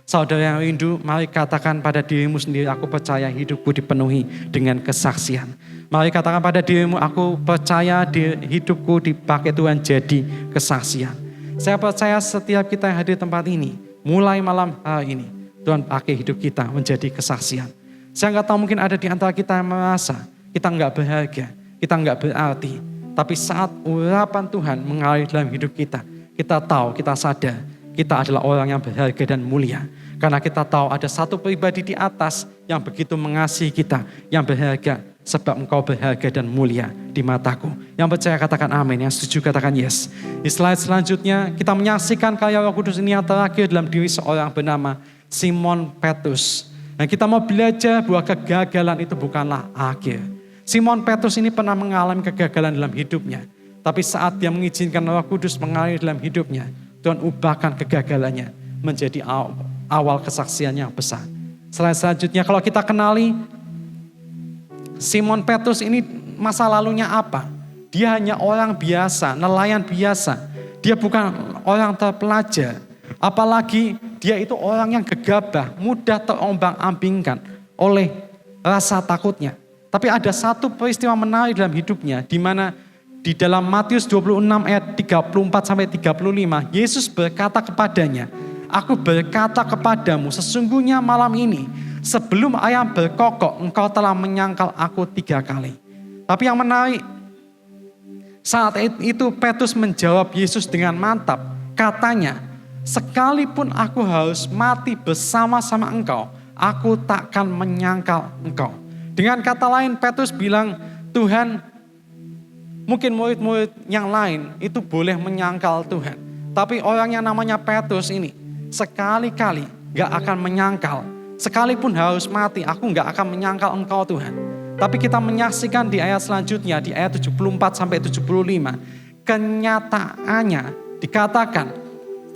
Saudara yang rindu, mari katakan pada dirimu sendiri, aku percaya hidupku dipenuhi dengan kesaksian. Mari katakan pada dirimu, aku percaya hidupku dipakai Tuhan jadi kesaksian. Saya percaya setiap kita yang hadir di tempat ini, mulai malam hari ini, Tuhan pakai hidup kita menjadi kesaksian. Saya nggak tahu, mungkin ada di antara kita yang merasa kita nggak berharga, kita nggak berarti. Tapi saat urapan Tuhan mengalir dalam hidup kita, kita tahu, kita sadar, kita adalah orang yang berharga dan mulia. Karena kita tahu ada satu pribadi di atas yang begitu mengasihi kita, yang berharga, sebab engkau berharga dan mulia di mataku. Yang percaya katakan amin, yang setuju katakan yes. Di slide selanjutnya kita menyaksikan karya Roh Kudus ini yang terakhir dalam diri seorang bernama Simon Petrus. Dan kita mau belajar bahwa kegagalan itu bukanlah akhir. Simon Petrus ini pernah mengalami kegagalan dalam hidupnya. Tapi saat dia mengizinkan Roh Kudus mengalir dalam hidupnya, Tuhan ubahkan kegagalannya menjadi awal kesaksian yang besar. Selanjutnya kalau kita kenali Simon Petrus ini, masa lalunya apa? Dia hanya orang biasa, nelayan biasa. Dia bukan orang terpelajar. Apalagi dia itu orang yang gegabah, mudah terombang-ambingkan oleh rasa takutnya. Tapi ada satu peristiwa menarik dalam hidupnya, di mana di dalam Matius 26 ayat 34 sampai 35, Yesus berkata kepadanya, "Aku berkata kepadamu, sesungguhnya malam ini sebelum ayam berkokok, engkau telah menyangkal aku 3 kali." Tapi yang menarik, saat itu Petrus menjawab Yesus dengan mantap. Katanya, "Sekalipun aku harus mati bersama-sama engkau, aku takkan menyangkal engkau." Dengan kata lain, Petrus bilang, Tuhan, mungkin murid-murid yang lain itu boleh menyangkal Tuhan. Tapi orang yang namanya Petrus ini, sekali-kali gak akan menyangkal. Sekalipun harus mati, aku gak akan menyangkal engkau Tuhan. Tapi kita menyaksikan di ayat selanjutnya, di ayat 74 sampai 75. Kenyataannya dikatakan,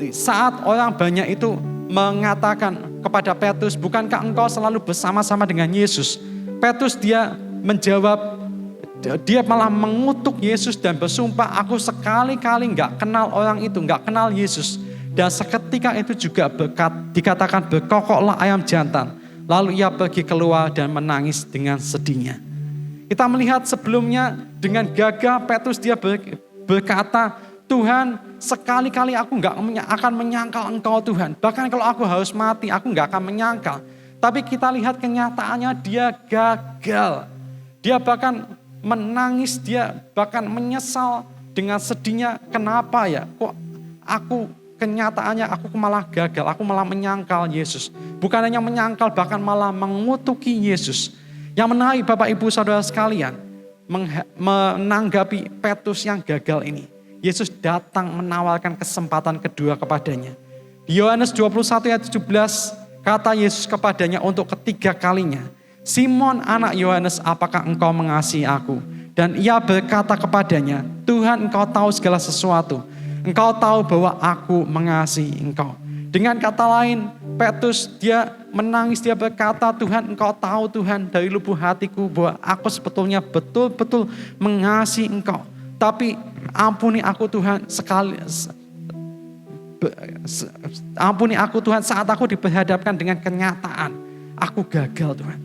saat orang banyak itu mengatakan kepada Petrus, bukankah engkau selalu bersama-sama dengan Yesus? Petrus dia menjawab, dia malah mengutuk Yesus dan bersumpah, aku sekali-kali gak kenal orang itu, gak kenal Yesus. Dan seketika itu juga dikatakan berkokoklah ayam jantan. Lalu ia pergi keluar dan menangis dengan sedihnya. Kita melihat sebelumnya dengan gagah Petrus dia berkata, Tuhan, sekali-kali aku gak akan menyangkal engkau Tuhan. Bahkan kalau aku harus mati, aku gak akan menyangkal. Tapi kita lihat kenyataannya dia gagal. Dia bahkan menangis, dia bahkan menyesal dengan sedihnya. Kenapa ya? Kok kenyataannya aku malah gagal, aku malah menyangkal Yesus. Bukan hanya menyangkal, bahkan malah mengutuki Yesus. Yang menarik Bapak Ibu Saudara sekalian, menanggapi Petrus yang gagal ini, Yesus datang menawarkan kesempatan kedua kepadanya. Di Yohanes 21 ayat 17, kata Yesus kepadanya untuk ketiga kalinya, Simon anak Yohanes, apakah engkau mengasihi aku? Dan ia berkata kepadanya, Tuhan, engkau tahu segala sesuatu. Engkau tahu bahwa aku mengasihi engkau. Dengan kata lain, Petrus dia menangis, dia berkata, Tuhan, engkau tahu Tuhan dari lubuk hatiku bahwa aku sebetulnya betul-betul mengasihi engkau. Tapi ampuni aku Tuhan ampuni aku Tuhan saat aku diperhadapkan dengan kenyataan. Aku gagal Tuhan.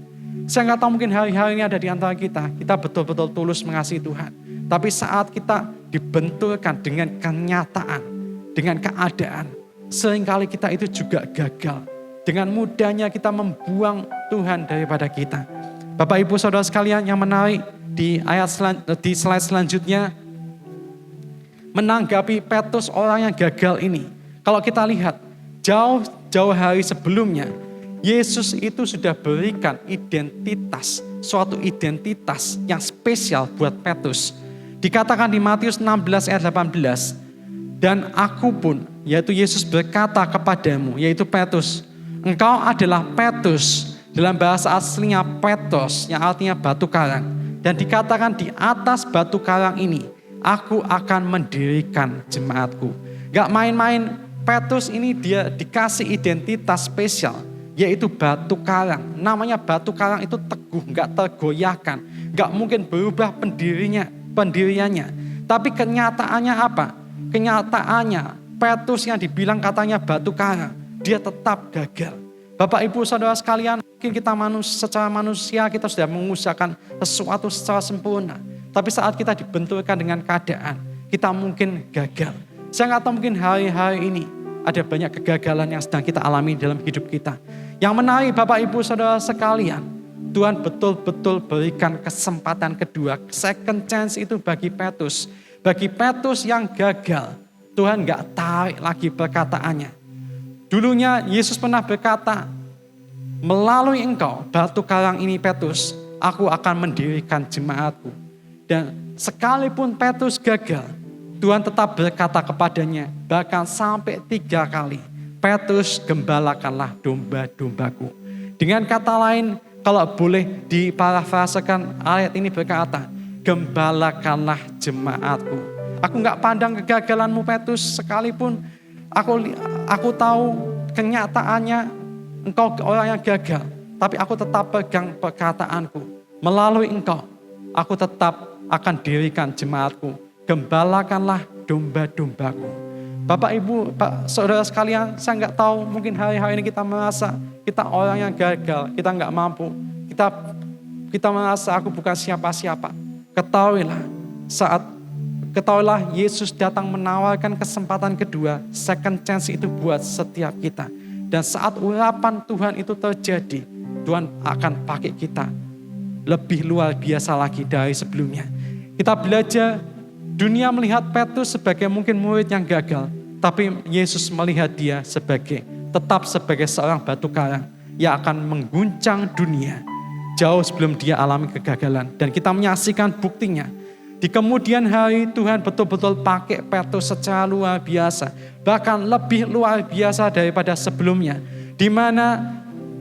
Saya nggak tahu mungkin hari-hari ini ada di antara kita betul-betul tulus mengasihi Tuhan. Tapi saat kita dibenturkan dengan kenyataan, dengan keadaan, seringkali kita itu juga gagal. Dengan mudahnya kita membuang Tuhan daripada kita. Bapak Ibu Saudara sekalian, yang menarik di slide selanjutnya, menanggapi Petrus orang yang gagal ini. Kalau kita lihat jauh-jauh hari sebelumnya, Yesus itu sudah berikan suatu identitas yang spesial buat Petrus. Dikatakan di Matius 16 ayat 18, dan aku pun, yaitu Yesus berkata kepadamu, yaitu Petrus, engkau adalah Petrus, dalam bahasa aslinya Petros, yang artinya batu karang. Dan dikatakan di atas batu karang ini, aku akan mendirikan jemaatku. Gak main-main, Petrus ini dia dikasih identitas spesial, yaitu batu karang. Namanya batu karang itu teguh, gak tergoyahkan, gak mungkin berubah pendiriannya. Tapi kenyataannya apa? Kenyataannya Petrus yang dibilang katanya batu karang, dia tetap gagal. Bapak Ibu Saudara sekalian, mungkin kita secara manusia kita sudah mengusahakan sesuatu secara sempurna. Tapi saat kita dibenturkan dengan keadaan, kita mungkin gagal. Saya nggak tahu mungkin hari-hari ini ada banyak kegagalan yang sedang kita alami dalam hidup kita. Yang menarik Bapak Ibu Saudara sekalian, Tuhan betul-betul berikan kesempatan kedua, second chance itu bagi Petrus. Bagi Petrus yang gagal, Tuhan gak tarik lagi perkataannya. Dulunya Yesus pernah berkata, melalui engkau batu karang ini Petrus, aku akan mendirikan jemaatku. Dan sekalipun Petrus gagal, Tuhan tetap berkata kepadanya, bahkan sampai 3 kali, Petrus, gembalakanlah domba-dombaku. Dengan kata lain, kalau boleh diparafrasekan, ayat ini berkata, gembalakanlah jemaatku. Aku gak pandang kegagalanmu Petrus, sekalipun aku tahu kenyataannya engkau orang yang gagal. Tapi aku tetap pegang perkataanku. Melalui engkau, aku tetap akan dirikan jemaatku. Gembalakanlah domba-dombaku. Bapak, Ibu, saudara sekalian, saya nggak tahu, mungkin hari-hari ini kita merasa kita orang yang gagal, kita nggak mampu. Kita merasa aku bukan siapa-siapa. Ketahuilah Yesus datang menawarkan kesempatan kedua, second chance itu buat setiap kita. Dan saat urapan Tuhan itu terjadi, Tuhan akan pakai kita lebih luar biasa lagi dari sebelumnya. Kita belajar, dunia melihat Petrus sebagai mungkin murid yang gagal, tapi Yesus melihat dia tetap sebagai seorang batu karang yang akan mengguncang dunia jauh sebelum dia alami kegagalan. Dan kita menyaksikan buktinya. Di kemudian hari Tuhan betul-betul pakai Petrus secara luar biasa. Bahkan lebih luar biasa daripada sebelumnya. Di mana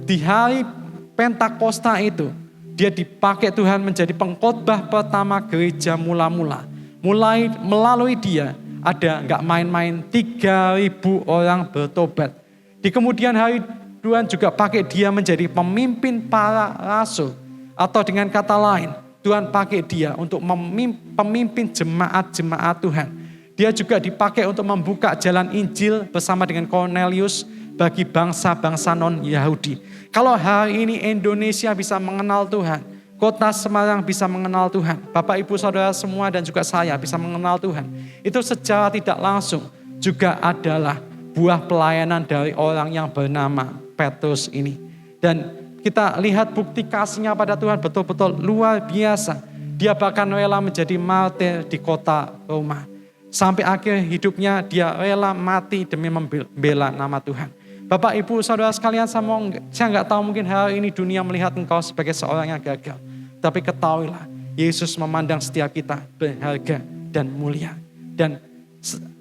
di hari Pentakosta itu, dia dipakai Tuhan menjadi pengkhotbah pertama gereja mula-mula. Mulai melalui dia, ada nggak main-main 3.000 orang bertobat. Di kemudian hari Tuhan juga pakai dia menjadi pemimpin para rasul. Atau dengan kata lain, Tuhan pakai dia untuk memimpin jemaat-jemaat Tuhan. Dia juga dipakai untuk membuka jalan Injil bersama dengan Cornelius bagi bangsa-bangsa non-Yahudi. Kalau hari ini Indonesia bisa mengenal Tuhan, kota Semarang bisa mengenal Tuhan, Bapak Ibu Saudara semua dan juga saya bisa mengenal Tuhan, itu secara tidak langsung juga adalah buah pelayanan dari orang yang bernama Petrus ini. Dan kita lihat bukti kasihnya pada Tuhan betul-betul luar biasa. Dia bahkan rela menjadi martir di kota Roma. Sampai akhir hidupnya dia rela mati demi membela nama Tuhan. Bapak, Ibu, Saudara sekalian, saya nggak tahu mungkin hari ini dunia melihat engkau sebagai seorang yang gagal. Tapi ketahuilah, Yesus memandang setiap kita berharga dan mulia. Dan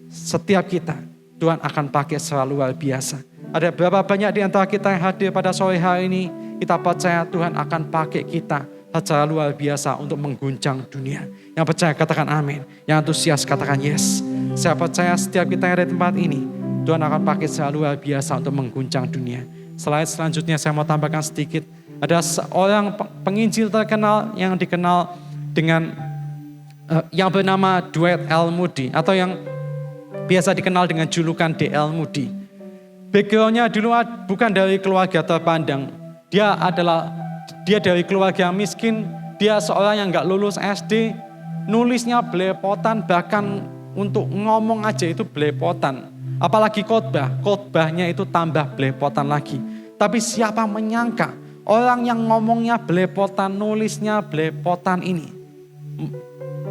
setiap kita Tuhan akan pakai secara luar biasa. Ada berapa banyak di antara kita yang hadir pada sore hari ini, kita percaya Tuhan akan pakai kita secara luar biasa untuk mengguncang dunia. Yang percaya katakan amin. Yang antusias katakan yes. Saya percaya setiap kita yang ada di tempat ini, Tuhan akan pakai secara luar biasa untuk mengguncang dunia. Selanjutnya saya mau tambahkan sedikit. Ada seorang penginjil terkenal yang dikenal dengan yang bernama Dwight L. Moody atau yang biasa dikenal dengan julukan D.L. Moody. Backgroundnya dulu bukan dari keluarga terpandang. Dia dari keluarga miskin. Dia seorang yang gak lulus SD. Nulisnya belepotan, bahkan untuk ngomong aja itu belepotan. Apalagi khotbahnya itu tambah belepotan lagi. Tapi siapa menyangka orang yang ngomongnya belepotan, nulisnya belepotan ini,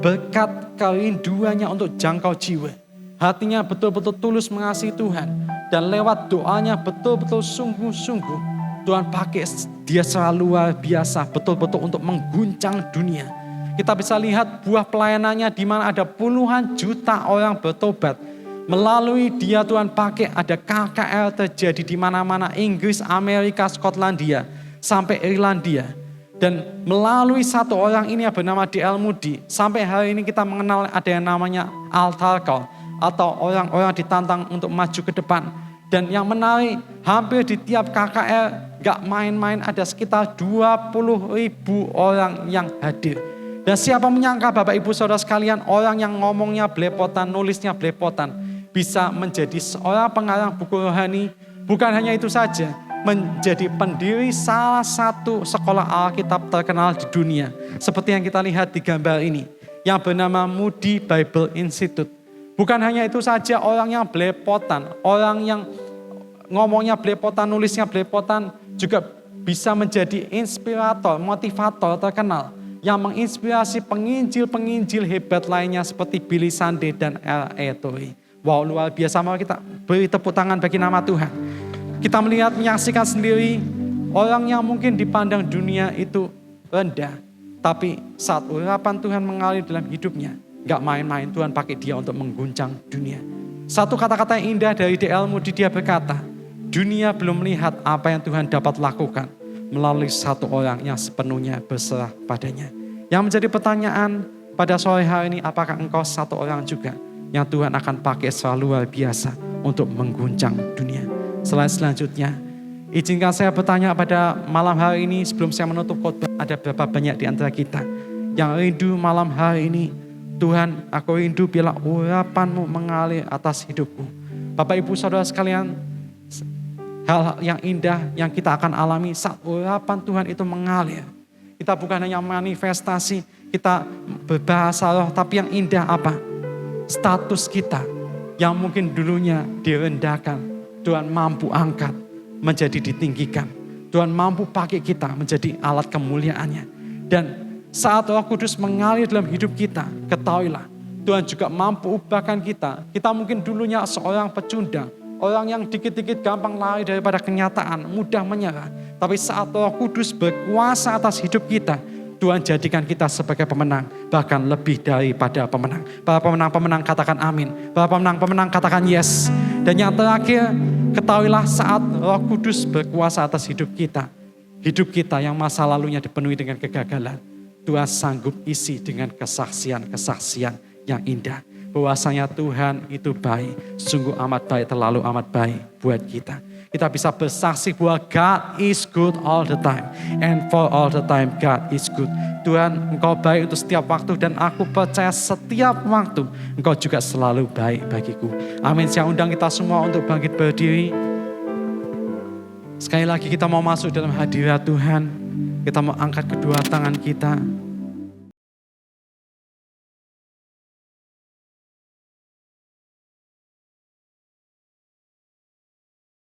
berkat kerinduannya untuk jangkau jiwa, hatinya betul-betul tulus mengasihi Tuhan, dan lewat doanya betul-betul sungguh-sungguh, Tuhan pakai dia secara luar biasa, betul-betul untuk mengguncang dunia. Kita bisa lihat buah pelayanannya di mana ada puluhan juta orang bertobat. Melalui dia Tuhan pakai ada KKR terjadi di mana-mana, Inggris, Amerika, Skotlandia, sampai Irlandia. Dan melalui satu orang ini yang bernama D.L. Moody, sampai hari ini kita mengenal ada yang namanya altar call, atau orang-orang ditantang untuk maju ke depan. Dan yang menarik, hampir di tiap KKR, gak main-main, ada sekitar 20.000 orang yang hadir. Dan siapa menyangka Bapak Ibu Saudara sekalian, orang yang ngomongnya belepotan, nulisnya belepotan, bisa menjadi seorang pengarang buku rohani. Bukan hanya itu saja, menjadi pendiri salah satu sekolah Alkitab terkenal di dunia. Seperti yang kita lihat di gambar ini, yang bernama Moody Bible Institute. Bukan hanya itu saja, orang yang belepotan, orang yang ngomongnya belepotan, nulisnya belepotan, juga bisa menjadi inspirator, motivator terkenal, yang menginspirasi penginjil-penginjil hebat lainnya seperti Billy Sunday dan R.A. Torrey. Wow, luar biasa. Mari kita beri tepuk tangan bagi nama Tuhan. Kita menyaksikan sendiri orang yang mungkin dipandang dunia itu rendah, tapi saat urapan Tuhan mengalir dalam hidupnya, gak main-main, Tuhan pakai dia untuk mengguncang dunia. Satu kata-kata yang indah dari D.L. Moody, dia berkata, dunia belum melihat apa yang Tuhan dapat lakukan melalui satu orang yang sepenuhnya berserah padanya. Yang menjadi pertanyaan pada sore hari ini, apakah engkau satu orang juga yang Tuhan akan pakai secara luar biasa untuk mengguncang dunia? Selanjutnya, izinkan saya bertanya pada malam hari ini sebelum saya menutup khotbah, ada berapa banyak di antara kita yang rindu malam hari ini. Tuhan, aku rindu bila urapan-Mu mengalir atas hidupku. Bapak Ibu Saudara sekalian, hal yang indah yang kita akan alami saat urapan Tuhan itu mengalir. Kita bukan hanya manifestasi, kita berbahasa roh, tapi yang indah apa? Status kita yang mungkin dulunya direndahkan, Tuhan mampu angkat menjadi ditinggikan. Tuhan mampu pakai kita menjadi alat kemuliaannya. Dan saat Roh Kudus mengalir dalam hidup kita, ketahuilah Tuhan juga mampu ubahkan kita. Kita mungkin dulunya seorang pecundang, orang yang dikit-dikit gampang lari daripada kenyataan, mudah menyerah. Tapi saat Roh Kudus berkuasa atas hidup kita, Tuhan jadikan kita sebagai pemenang, bahkan lebih daripada pemenang. Para pemenang-pemenang katakan amin. Para pemenang-pemenang katakan yes. Dan yang terakhir, ketahuilah saat Roh Kudus berkuasa atas hidup kita yang masa lalunya dipenuhi dengan kegagalan, Tuhan sanggup isi dengan kesaksian-kesaksian yang indah. Bahwasanya Tuhan itu baik, sungguh amat baik, terlalu amat baik buat kita. Kita bisa bersaksi bahwa God is good all the time. And for all the time God is good. Tuhan, Engkau baik untuk setiap waktu dan aku percaya setiap waktu Engkau juga selalu baik bagiku. Amin. Saya undang kita semua untuk bangkit berdiri. Sekali lagi kita mau masuk dalam hadirat Tuhan. Kita mau angkat kedua tangan kita.